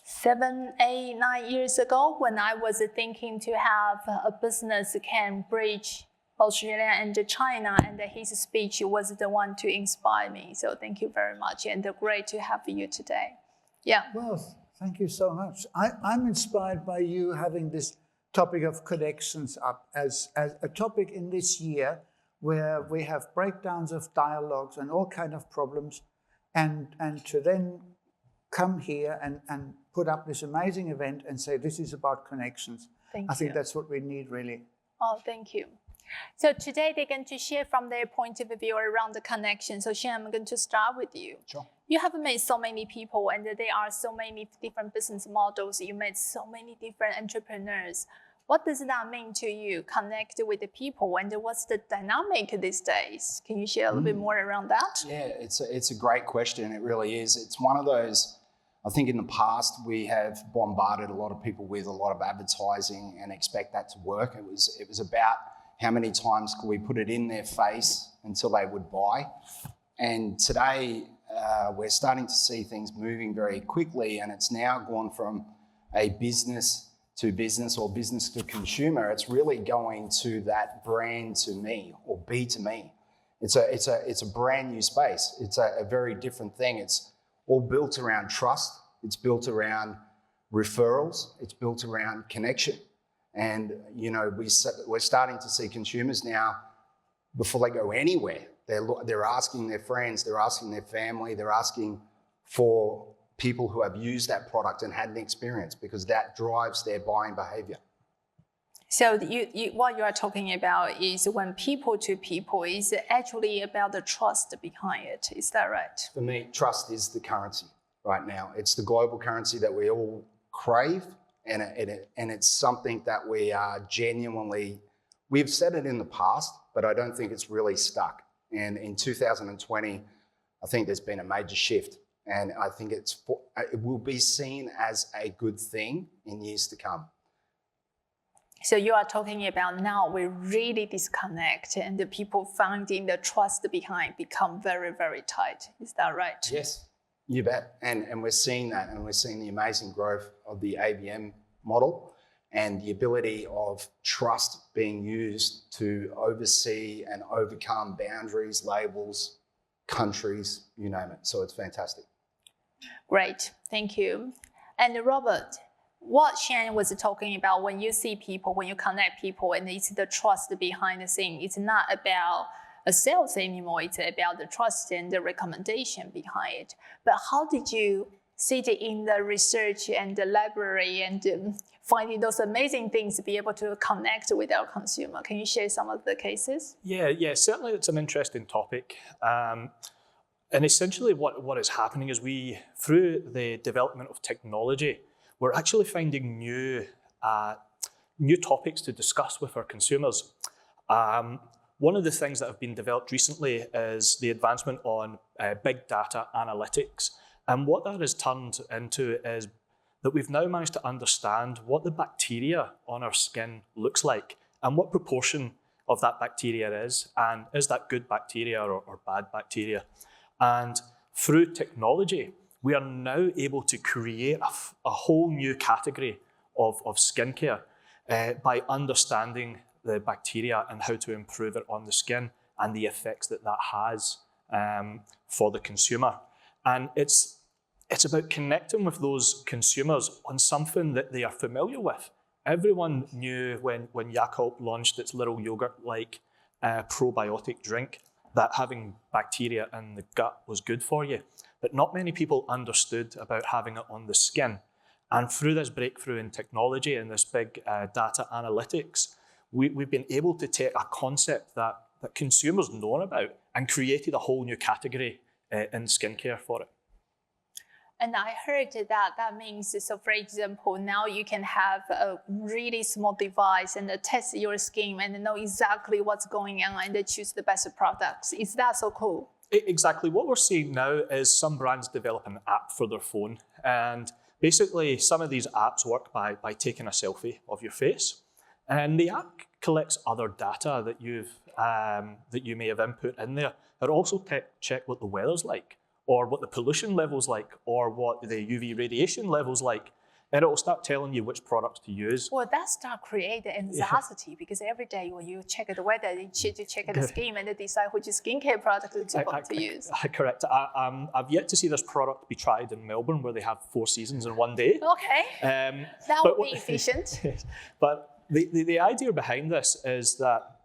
7, 8, 9 years ago when I was thinking to have a business can bridge Australia and China, and his speech was the one to inspire me. So thank you very much, and great to have you today. Yeah. Well, thank you so much. I'm inspired by you having this topic of connections up as a topic in this year where we have breakdowns of dialogues and all kind of problems, and to then come here and put up this amazing event and say this is about connections. Thank I you. think that's what we need really. Oh, thank you. So today they're going to share from their point of view around the connection. So Shane, I'm going to start with you. Sure. You have met so many people and there are so many different business models. You met so many different entrepreneurs. What does that mean to you, connect with the people, and what's the dynamic these days? Can you share a little bit more around that? Yeah, it's a great question. It really is. It's one of those, I think in the past we have bombarded a lot of people with a lot of advertising and expect that to work. It was about how many times could we put it in their face until they would buy. And today we're starting to see things moving very quickly, and it's now gone from a business to business or business to consumer. It's really going to that brand to me or B to me. It's a brand new space. It's a very different thing. It's all built around trust. It's built around referrals. It's built around connection. And you know, we're starting to see consumers now, before they go anywhere, they're asking their friends, they're asking their family, they're asking for people who have used that product and had an experience, because that drives their buying behavior. So what you are talking about is when people to people is actually about the trust behind it. Is that right? For me, trust is the currency right now. It's the global currency that we all crave, and it's something that we are genuinely, we've said it in the past, but I don't think it's really stuck. And in 2020, I think there's been a major shift. And I think it will be seen as a good thing in years to come. So you are talking about now we really disconnect and the people finding the trust behind become very, very tight. Is that right? Yes, you bet. And we're seeing that, and we're seeing the amazing growth of the ABM model and the ability of trust being used to oversee and overcome boundaries, labels, countries, you name it. So it's fantastic. Great, thank you. And Robert, what Shane was talking about, when you see people, when you connect people, and it's the trust behind the scene, it's not about a sales anymore, it's about the trust and the recommendation behind it. But how did you sit in the research and the library and finding those amazing things to be able to connect with our consumer. Can you share some of the cases? Yeah, certainly it's an interesting topic. And essentially what is happening is through the development of technology, we're actually finding new topics to discuss with our consumers. One of the things that have been developed recently is the advancement on big data analytics. And what that has turned into is that we've now managed to understand what the bacteria on our skin looks like and what proportion of that bacteria is, and is that good bacteria or bad bacteria. And through technology, we are now able to create a whole new category of skincare by understanding the bacteria and how to improve it on the skin and the effects that has for the consumer. And it's about connecting with those consumers on something that they are familiar with. Everyone knew when Yakult launched its little yogurt-like probiotic drink that having bacteria in the gut was good for you. But not many people understood about having it on the skin. And through this breakthrough in technology and this big data analytics, we've been able to take a concept that consumers know about and created a whole new category in skincare for it. And I heard that means, so for example, now you can have a really small device and test your skin and know exactly what's going on and choose the best products. Is that so cool? Exactly. What we're seeing now is some brands develop an app for their phone. And basically, some of these apps work by taking a selfie of your face. And the app collects other data that you may have input in there. It also check what the weather's like, or what the pollution level's like, or what the UV radiation level's like. And it will start telling you which products to use. Well, that start create anxiety because every day when you check the weather, you check the skin and decide which skincare product to use. Correct. I've yet to see this product be tried in Melbourne where they have 4 seasons in one day. Okay, that would be efficient. But the idea behind this is that,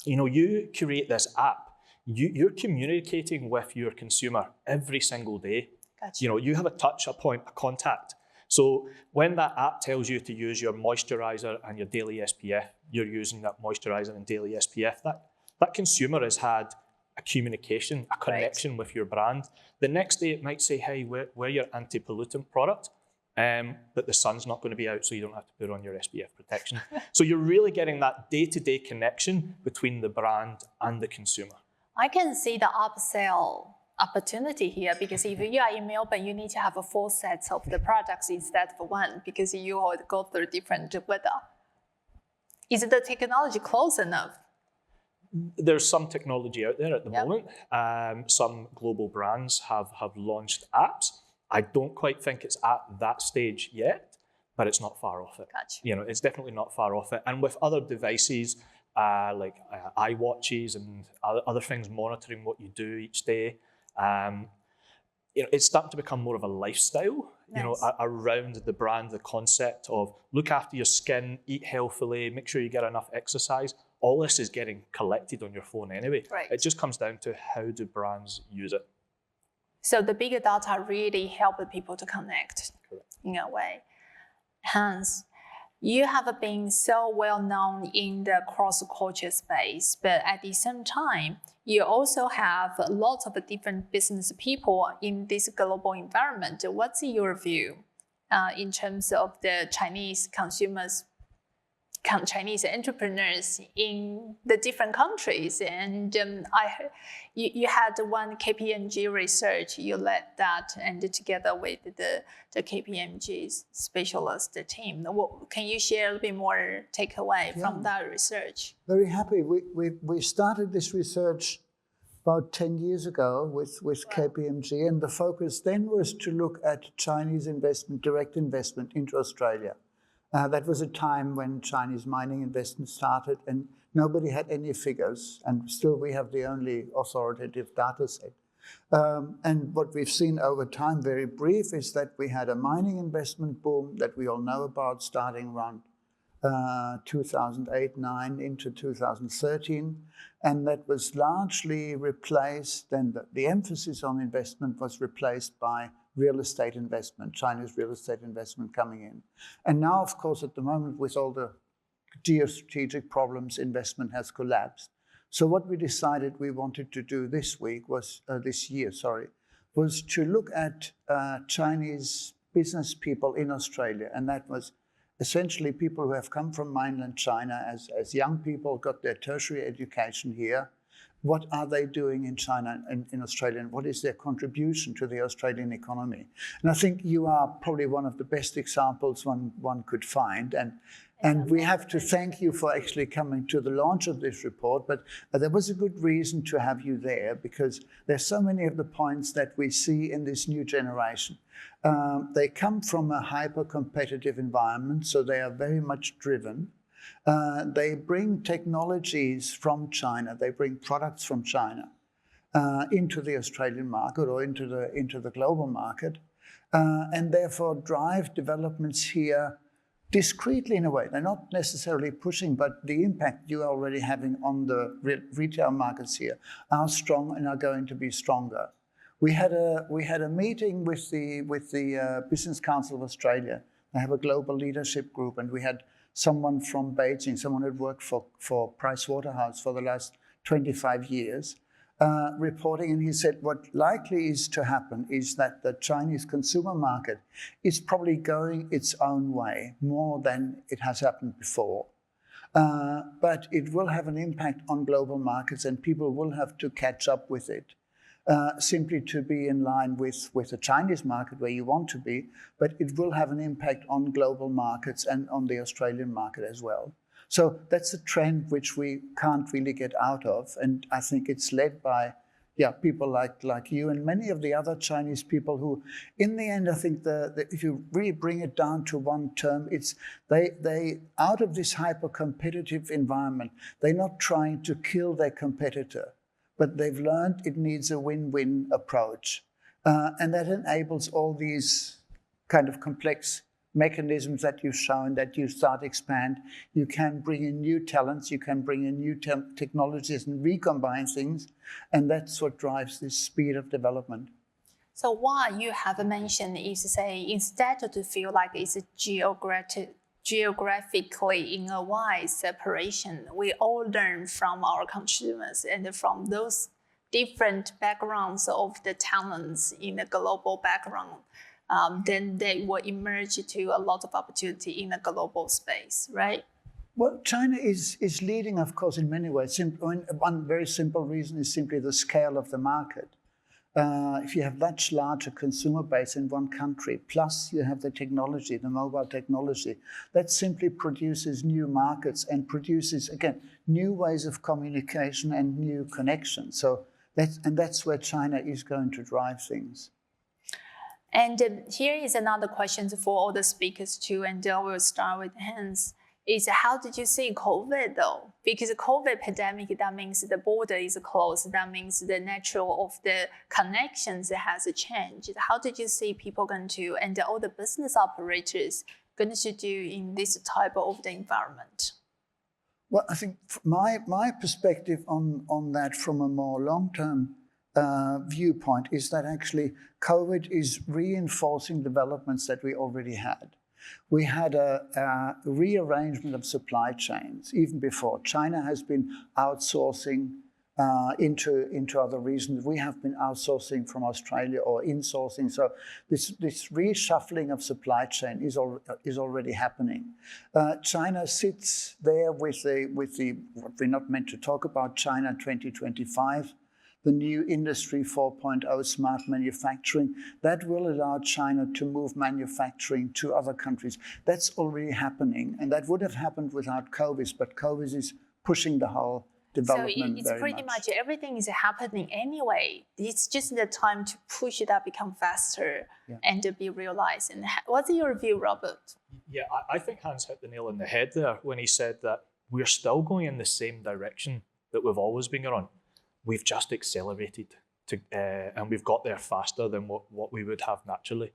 you create this app. You're communicating with your consumer every single day. Gotcha. You have a touch, a point, a contact. So when that app tells you to use your moisturizer and your daily SPF, you're using that moisturizer and daily SPF. That consumer has had a communication, a connection with your brand. The next day it might say, hey, we're your anti-pollutant product, but the sun's not going to be out, so you don't have to put on your SPF protection. So you're really getting that day-to-day connection between the brand and the consumer. I can see the upsell opportunity here because if you are in Melbourne, you need to have a 4 sets of the products instead of 1 because you will go through different weather. Is the technology close enough? There's some technology out there at the moment. Some global brands have launched apps. I don't quite think it's at that stage yet, but it's not far off it. Gotcha. It's definitely not far off it. And with other devices, like iWatches and other things monitoring what you do each day, it's starting to become more of a lifestyle, Nice. Around the brand, the concept of look after your skin, eat healthily, make sure you get enough exercise. All this is getting collected on your phone anyway. Right. It just comes down to how do brands use it. So the big data really help the people to connect. Correct. In a way. Hans, you have been so well known in the cross-culture space, but at the same time, you also have lots of different business people in this global environment. What's your view in terms of the Chinese consumers, Chinese entrepreneurs in the different countries? And you had one KPMG research, you led that, and together with the KPMG specialist team. Can you share a little bit more takeaway from that research? Very happy. We started this research about 10 years ago with KPMG, and the focus then was to look at Chinese investment, direct investment into Australia. That was a time when Chinese mining investment started and nobody had any figures, and still we have the only authoritative data set. And what we've seen over time, very brief, is that we had a mining investment boom that we all know about starting around 2008-9 into 2013, and that was largely replaced, and the emphasis on investment was replaced by real estate investment, Chinese real estate investment coming in. And now, of course, at the moment, with all the geostrategic problems, investment has collapsed. So what we decided we wanted to do this year, was to look at Chinese business people in Australia. And that was essentially people who have come from mainland China as young people, got their tertiary education here. What are they doing in China and in Australia, and what is their contribution to the Australian economy? And I think you are probably one of the best examples one could find. And we have to thank you for actually coming to the launch of this report, but there was a good reason to have you there, because there's so many of the points that we see in this new generation. They come from a hyper-competitive environment, so they are very much driven. They bring technologies from China, they bring products from China into the Australian market or into the global market, and therefore drive developments here discreetly in a way. They're not necessarily pushing, but the impact you are already having on the retail markets here are strong and are going to be stronger. We had a meeting with the Business Council of Australia. They have a global leadership group, and we had someone from Beijing, someone who had worked for Pricewaterhouse for the last 25 years, reporting, and he said what likely is to happen is that the Chinese consumer market is probably going its own way more than it has happened before. But it will have an impact on global markets, and people will have to catch up with it. Simply to be in line with the Chinese market where you want to be, but it will have an impact on global markets and on the Australian market as well. So that's a trend which we can't really get out of, and I think it's led by people like you and many of the other Chinese people who, in the end, I think if you really bring it down to one term, it's they out of this hyper-competitive environment, they're not trying to kill their competitor, but they've learned it needs a win-win approach. And that enables all these kind of complex mechanisms that you've shown, that you start expand. You can bring in new talents, you can bring in new technologies and recombine things, and that's what drives this speed of development. So what you have mentioned is to say, instead to feel like it's a geographically in a wide separation, we all learn from our consumers and from those different backgrounds of the talents in the global background. Then they will emerge to a lot of opportunity in the global space, right? Well, China is leading, of course, in many ways. One very simple reason is simply the scale of the market. If you have much larger consumer base in one country, plus you have the technology, the mobile technology, that simply produces new markets and produces, again, new ways of communication and new connections. So that's where China is going to drive things. And here is another question for all the speakers too, and we'll start with Hans. Is how did you see COVID though? Because the COVID pandemic, that means the border is closed. That means the nature of the connections has changed. How did you see people going to, and all the business operators going to do in this type of the environment? Well, I think my perspective on that from a more long-term viewpoint is that actually COVID is reinforcing developments that we already had. We had a rearrangement of supply chains even before. China has been outsourcing into other regions. We have been outsourcing from Australia or insourcing. So this reshuffling of supply chain is already happening. China sits there with the what we're not meant to talk about, China 2025. The new Industry 4.0 smart manufacturing, that will allow China to move manufacturing to other countries. That's already happening, and that would have happened without COVID, but COVID is pushing the whole development very much. So it's pretty much everything is happening anyway. It's just the time to push it up, become faster, and to be realized. And what's your view, Robert? Yeah, I think Hans hit the nail on the head there when he said that we're still going in the same direction that we've always been on. We've just accelerated and we've got there faster than what we would have naturally.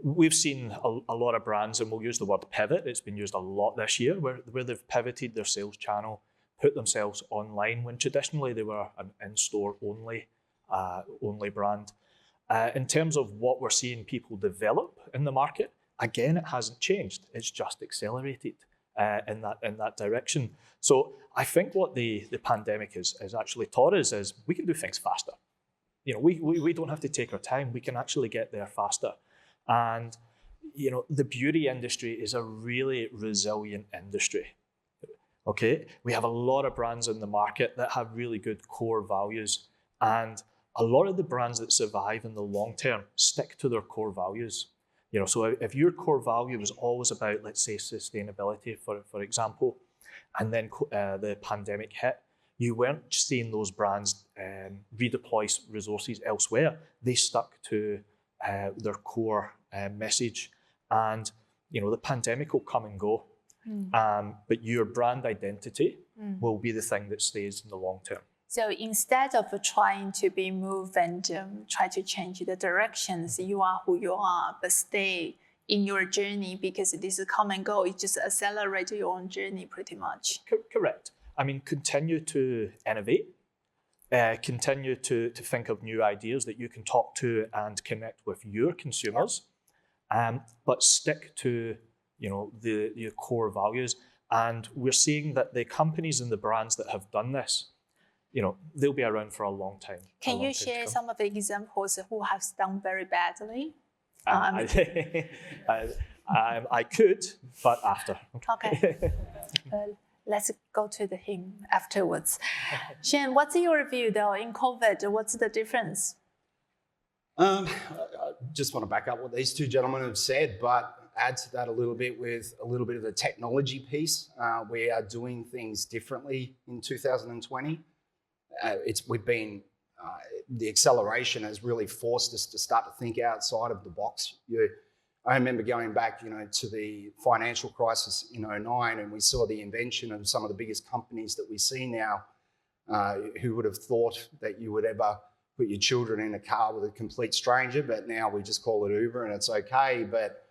We've seen a lot of brands, and we'll use the word pivot. It's been used a lot this year, where they've pivoted their sales channel, put themselves online when traditionally they were an in-store only brand. In terms of what we're seeing people develop in the market, again, it hasn't changed. It's just accelerated in that direction. So I think what the pandemic has actually taught us is we can do things faster. You know, we don't have to take our time. We can actually get there faster. And you know, the beauty industry is a really resilient industry. Okay, we have a lot of brands in the market that have really good core values, and a lot of the brands that survive in the long term stick to their core values. You know, so if your core value was always about, let's say, sustainability, for example, and then the pandemic hit, you weren't seeing those brands redeploy resources elsewhere. They stuck to their core message, and you know, the pandemic will come and go, but your brand identity will be the thing that stays in the long term. So instead of trying to be moved and try to change the directions, you are who you are, but stay in your journey, because this is come and go. It just accelerates your own journey pretty much. Correct. I mean, continue to innovate, continue to think of new ideas that you can talk to and connect with your consumers, but stick to, you know, your core values. And we're seeing that the companies and the brands that have done this, you know, they'll be around for a long time. Can you share some of the examples who have done very badly? I could, but after. Okay. Let's go to him afterwards. Shane, what's your view though in COVID? What's the difference? I just want to back up what these two gentlemen have said, but add to that a little bit with a little bit of the technology piece. We are doing things differently in 2020. The acceleration has really forced us to start to think outside of the box. I remember going back, you know, to the financial crisis in 2009, and we saw the invention of some of the biggest companies that we see now. Who would have thought that you would ever put your children in a car with a complete stranger? But now we just call it Uber and it's okay. But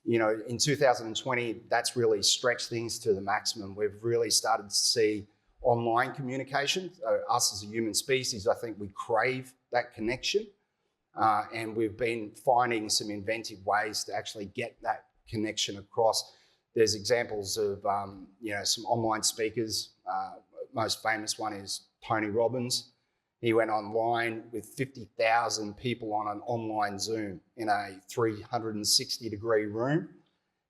you know, in 2020, that's really stretched things to the maximum. We've really started to see online communication. Us as a human species, I think we crave that connection. And we've been finding some inventive ways to actually get that connection across. There's examples of, you know, some online speakers. Most famous one is Tony Robbins. He went online with 50,000 people on an online Zoom in a 360-degree room,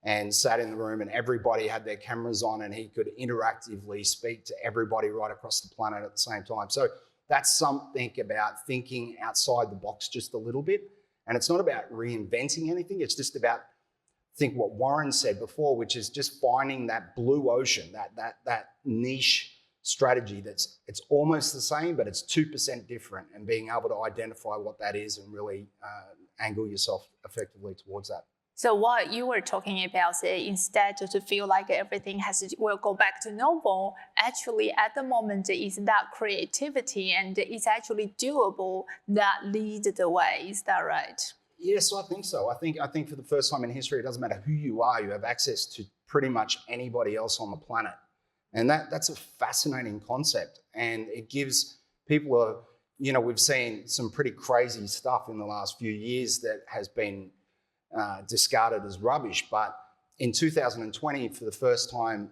and sat in the room, and everybody had their cameras on, and he could interactively speak to everybody right across the planet at the same time. So that's something about thinking outside the box just a little bit. And it's not about reinventing anything. It's just about, I think what Warren said before, which is just finding that blue ocean, that niche strategy it's almost the same, but it's 2% different, and being able to identify what that is and really angle yourself effectively towards that. So what you were talking about, say, instead to feel like everything will go back to normal, actually at the moment is that creativity, and it's actually doable that lead the way. Is that right? Yes, I think so. I think for the first time in history, it doesn't matter who you are, you have access to pretty much anybody else on the planet. And that's a fascinating concept. And it gives people you know, we've seen some pretty crazy stuff in the last few years that has been discarded as rubbish. But in 2020, for the first time,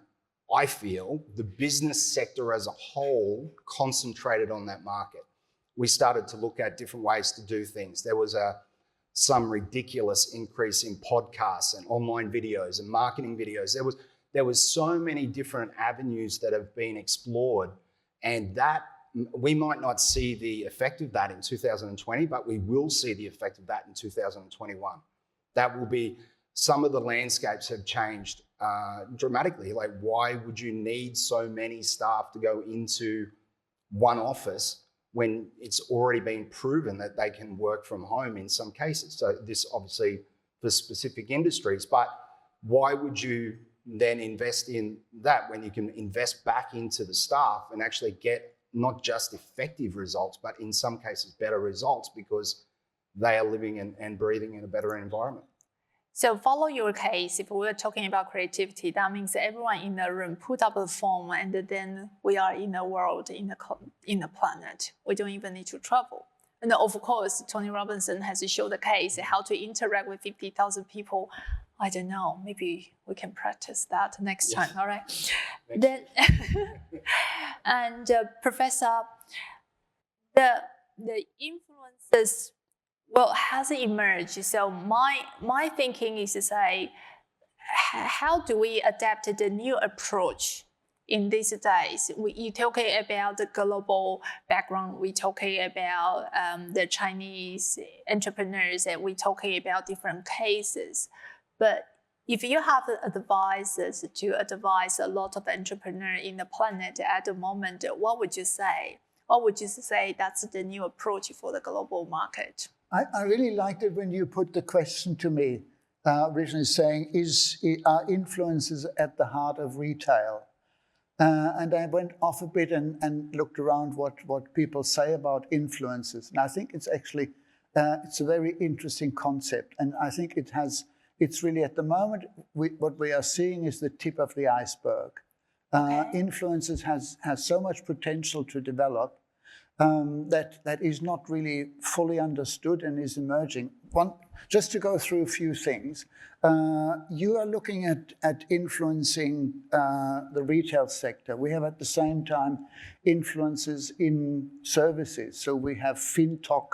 I feel the business sector as a whole concentrated on that market. We started to look at different ways to do things. There was some ridiculous increase in podcasts and online videos and marketing videos. There was so many different avenues that have been explored, and that we might not see the effect of that in 2020, but we will see the effect of that in 2021. That will be, some of the landscapes have changed dramatically. Like, why would you need so many staff to go into one office when it's already been proven that they can work from home in some cases? So this obviously for specific industries, but why would you then invest in that when you can invest back into the staff and actually get not just effective results, but in some cases better results because they are living and breathing in a better environment? So follow your case. If we're talking about creativity, that means everyone in the room put up a phone, and then we are in a world, in a planet. We don't even need to travel. And of course, Tony Robinson has shown the case how to interact with 50,000 people. I don't know, maybe we can practice that next time, all right? Then, and Professor, the influences, well, has emerged. So my thinking is to say, how do we adapt the new approach in these days? You're talking about the global background, we're talking about the Chinese entrepreneurs, and we're talking about different cases. But if you have advisors to advise a lot of entrepreneurs in the planet at the moment, what would you say? What would you say that's the new approach for the global market? I really liked it when you put the question to me, originally saying, are influencers at the heart of retail? And I went off a bit and looked around what people say about influencers. And I think it's actually, it's a very interesting concept. And I think it's really at the moment, what we are seeing is the tip of the iceberg. Influencers has so much potential to develop that is not really fully understood and is emerging. Just to go through a few things, you are looking at influencing the retail sector. We have at the same time influences in services. So we have FinTech,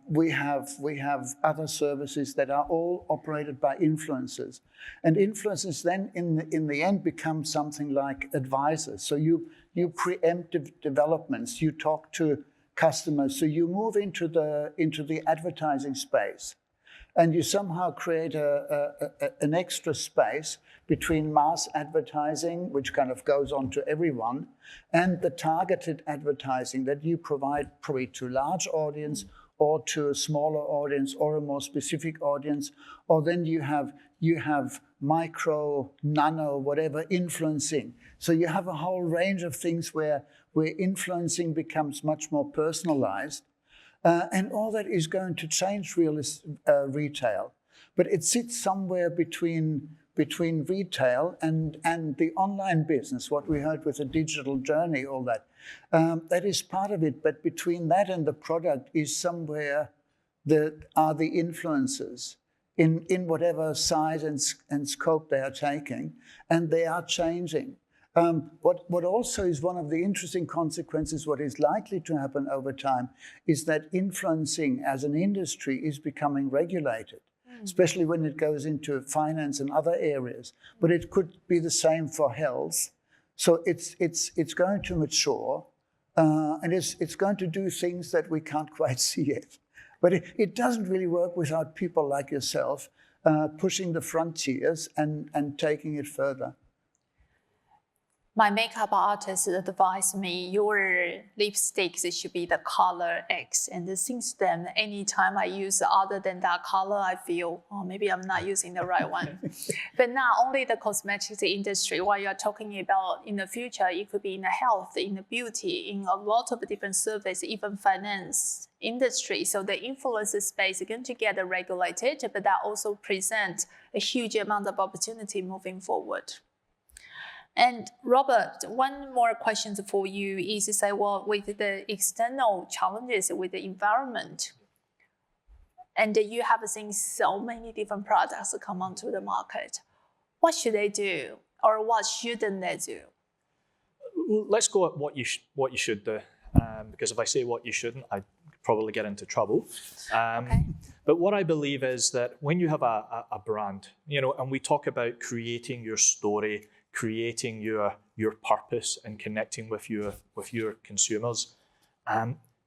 we have other services that are all operated by influencers. And influencers then in the end become something like advisors. So you preempt developments, you talk to customers, so you move into the advertising space, and you somehow create an extra space between mass advertising, which kind of goes on to everyone, and the targeted advertising that you provide probably to large audience or to a smaller audience or a more specific audience, or then you have micro, nano, whatever influencing. So you have a whole range of things where influencing becomes much more personalized. And all that is going to change retail. But it sits somewhere between retail and the online business, what we heard with the digital journey, all that. That is part of it, but between that and the product is somewhere that are the influencers in whatever size and scope they are taking, and they are changing. What also is one of the interesting consequences, what is likely to happen over time, is that influencing as an industry is becoming regulated, especially when it goes into finance and other areas. But it could be the same for health. So it's going to mature, and it's going to do things that we can't quite see yet. But it doesn't really work without people like yourself pushing the frontiers and taking it further. My makeup artist advised me your lipsticks should be the color X. And since then, anytime I use other than that color, I feel, oh, maybe I'm not using the right one. But not only the cosmetics industry, what you're talking about in the future, it could be in the health, in the beauty, in a lot of different services, even finance industry. So the influencer space is going to get regulated, but that also presents a huge amount of opportunity moving forward. And Robert, one more question for you is to say, well, with the external challenges with the environment, and you have seen so many different products come onto the market, what should they do, or what shouldn't they do? Let's go at what you should do, because if I say what you shouldn't, I'd probably get into trouble. Okay. But what I believe is that when you have a brand, and we talk about creating your story, creating your purpose and connecting with your consumers,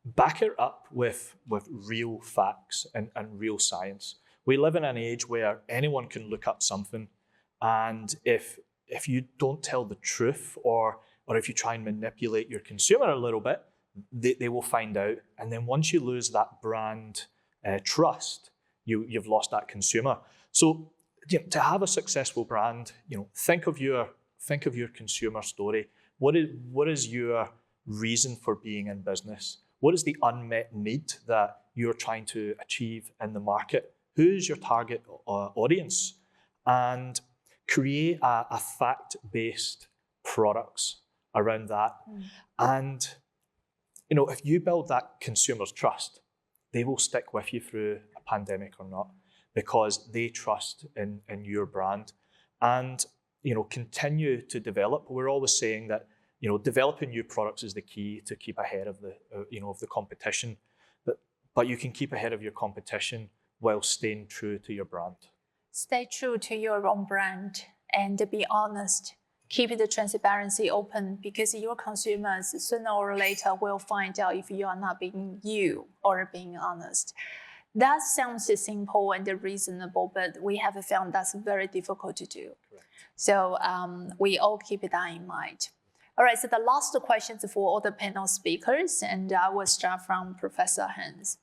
back it up with real facts and real science. We live in an age where anyone can look up something, and if you don't tell the truth or if you try and manipulate your consumer a little bit, they will find out. And then once you lose that brand trust, you've lost that consumer. So to have a successful brand, think of your consumer story. What is your reason for being in business? What is the unmet need that you're trying to achieve in the market? Who's your target audience? And create a fact-based products around that. And if you build that consumer's trust, they will stick with you through a pandemic or not, because they trust in your brand. And continue to develop. We're always saying that developing new products is the key to keep ahead of the competition. But you can keep ahead of your competition while staying true to your brand. Stay true to your own brand and be honest. Keep the transparency open, because your consumers sooner or later will find out if you are not being you or being honest. That sounds simple and reasonable, but we have found that's very difficult to do. Correct. So we all keep that in mind. All right, so the last questions for all the panel speakers, and I will start from Professor Hans.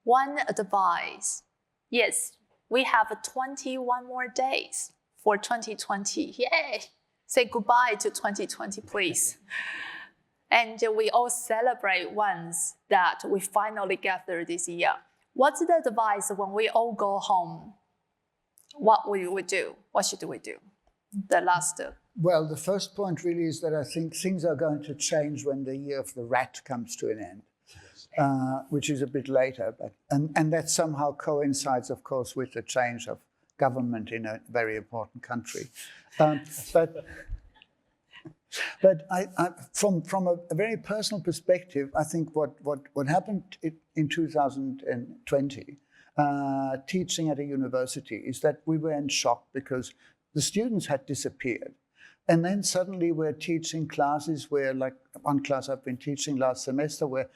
One advice. Yes, we have 21 more days for 2020. Yay! Say goodbye to 2020, please. And we all celebrate once that we finally get through this year. What's the advice when we all go home? What will we do? What should we do? The last. Well, the first point really is that I think things are going to change when the year of the rat comes to an end, which is a bit later. And that somehow coincides, of course, with the change of government in a very important country. But from a very personal perspective, I think what happened in 2020, teaching at a university, is that we were in shock because the students had disappeared. And then suddenly we're teaching classes where, like one class I've been teaching last semester, where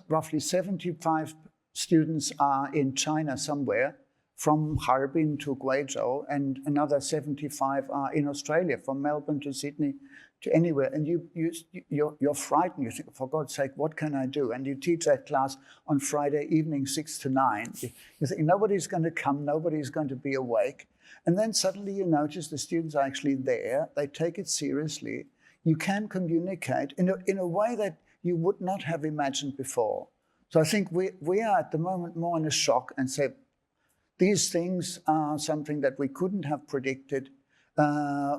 roughly 75 students are in China somewhere, from Harbin to Guizhou, and another 75 are in Australia, from Melbourne to Sydney to anywhere. And you're frightened. You think, for God's sake, what can I do? And you teach that class on Friday evening, 6 to 9. You think nobody's going to come, nobody's going to be awake. And then suddenly you notice the students are actually there. They take it seriously. You can communicate in a way that you would not have imagined before. So I think we are at the moment more in a shock and say, these things are something that we couldn't have predicted.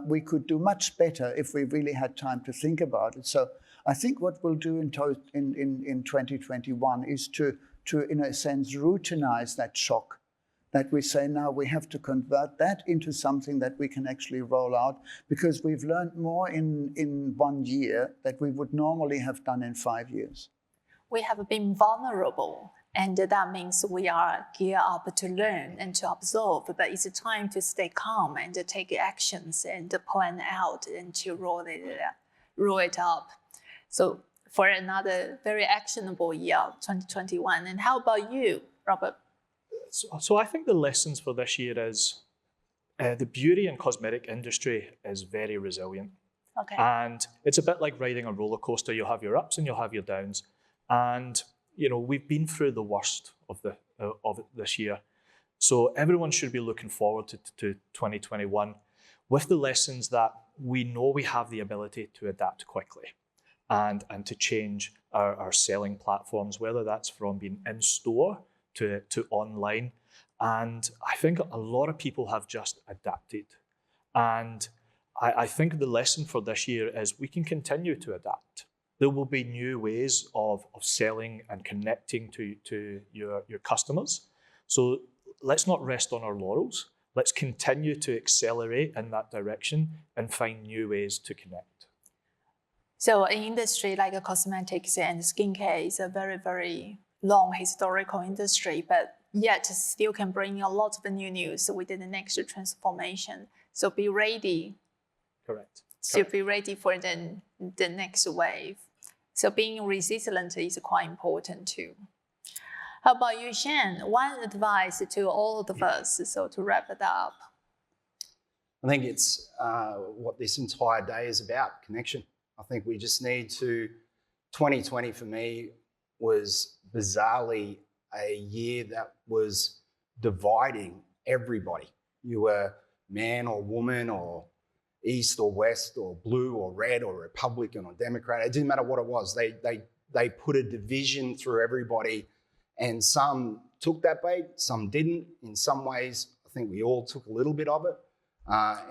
We could do much better if we really had time to think about it. So I think what we'll do in 2021 is to, in a sense, routinize that shock, that we say now we have to convert that into something that we can actually roll out, because we've learned more in 1 year that we would normally have done in 5 years. We have been vulnerable, and that means we are geared up to learn and to observe, but it's time to stay calm and to take actions and to plan out and to roll it up. So for another very actionable year, 2021. And how about you, Robert? So I think the lessons for this year is the beauty and cosmetic industry is very resilient. Okay. And it's a bit like riding a roller coaster. You'll have your ups and you'll have your downs. And we've been through the worst of it this year. So everyone should be looking forward to 2021 with the lessons that we know we have the ability to adapt quickly and to change our selling platforms, whether that's from being in store to online. And I think a lot of people have just adapted. And I think the lesson for this year is we can continue to adapt. There will be new ways of selling and connecting to your customers. So let's not rest on our laurels. Let's continue to accelerate in that direction and find new ways to connect. So an industry like cosmetics and skincare is a very, very long historical industry, but yet still can bring a lot of new news within the next transformation. So be ready. Correct. So be ready for the next wave. So being resilient is quite important too. How about you, Shan? One advice to all of us, so to wrap it up. I think it's what this entire day is about, connection. I think we just need to, 2020 for me was bizarrely a year that was dividing everybody. You were man or woman or East or West or blue or red or Republican or Democrat. It didn't matter what it was. They put a division through everybody, and some took that bait, some didn't. In some ways, I think we all took a little bit of it.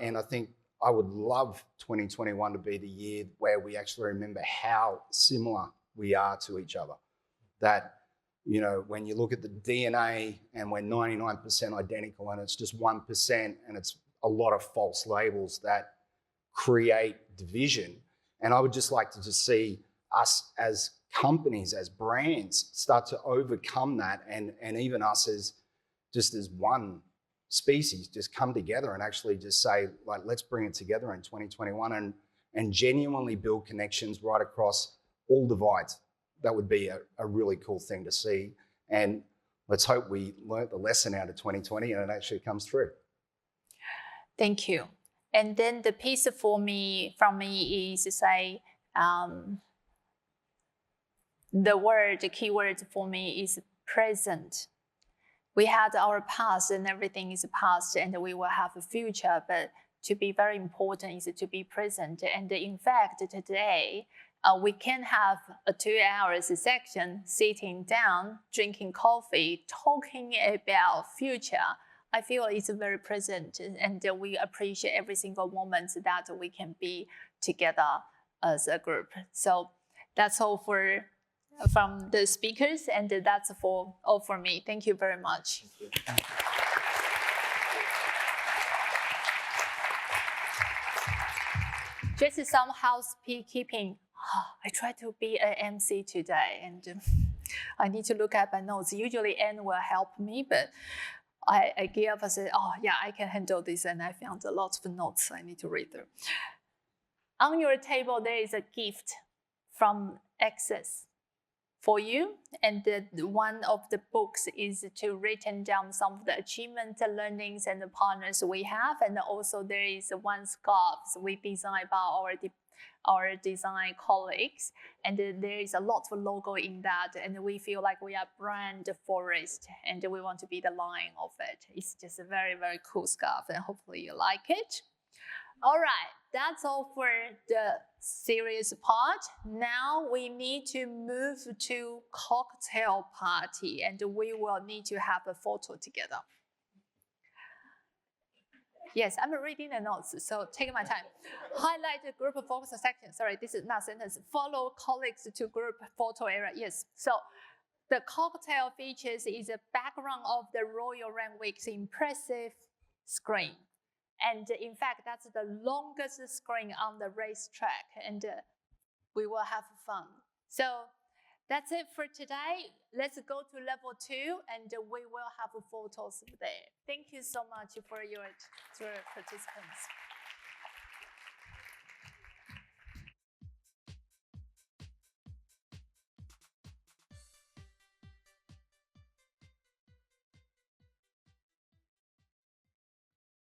And I think I would love 2021 to be the year where we actually remember how similar we are to each other. That, you know, when you look at the DNA and we're 99% identical and it's just 1% and it's a lot of false labels that create division. And I would just like to just see us as companies, as brands, start to overcome that, and even us as just as one species, just come together and actually just say, like, let's bring it together in 2021 and genuinely build connections right across all divides. That would be a really cool thing to see. And let's hope we learnt the lesson out of 2020 and it actually comes through. Thank you. And then the piece from me is to say, the key word for me is present. We had our past and everything is past and we will have a future, but to be very important is to be present. And in fact, today, we can have a 2 hours section sitting down, drinking coffee, talking about future. I feel it's very present and we appreciate every single moment that we can be together as a group. So that's all from the speakers, and that's all for me. Thank you very much. Just some housekeeping. I try to be an MC today, and I need to look at my notes. Usually Anne will help me, but I give up and say, oh yeah, I can handle this, and I found a lot of notes I need to read through. On your table, there is a gift from Access for you, and one of the books is to written down some of the achievement, learnings, and the partners we have, and also there is one scarf we designed by our design colleagues, and there is a lot of logo in that, and we feel like we are brand forest, and we want to be the line of it. It's just a very, very cool scarf, and hopefully you like it. All right, that's all for the serious part. Now we need to move to cocktail party, and we will need to have a photo together. Yes, I'm reading the notes, so take my time. Highlight the group focus section. Sorry, this is not sentence. Follow colleagues to group photo area. Yes, so the cocktail features is a background of the Royal Randwick's impressive screen. And in fact, that's the longest screen on the racetrack, and we will have fun. So that's it for today. Let's go to level 2, and we will have photos there. Thank you so much for your participants.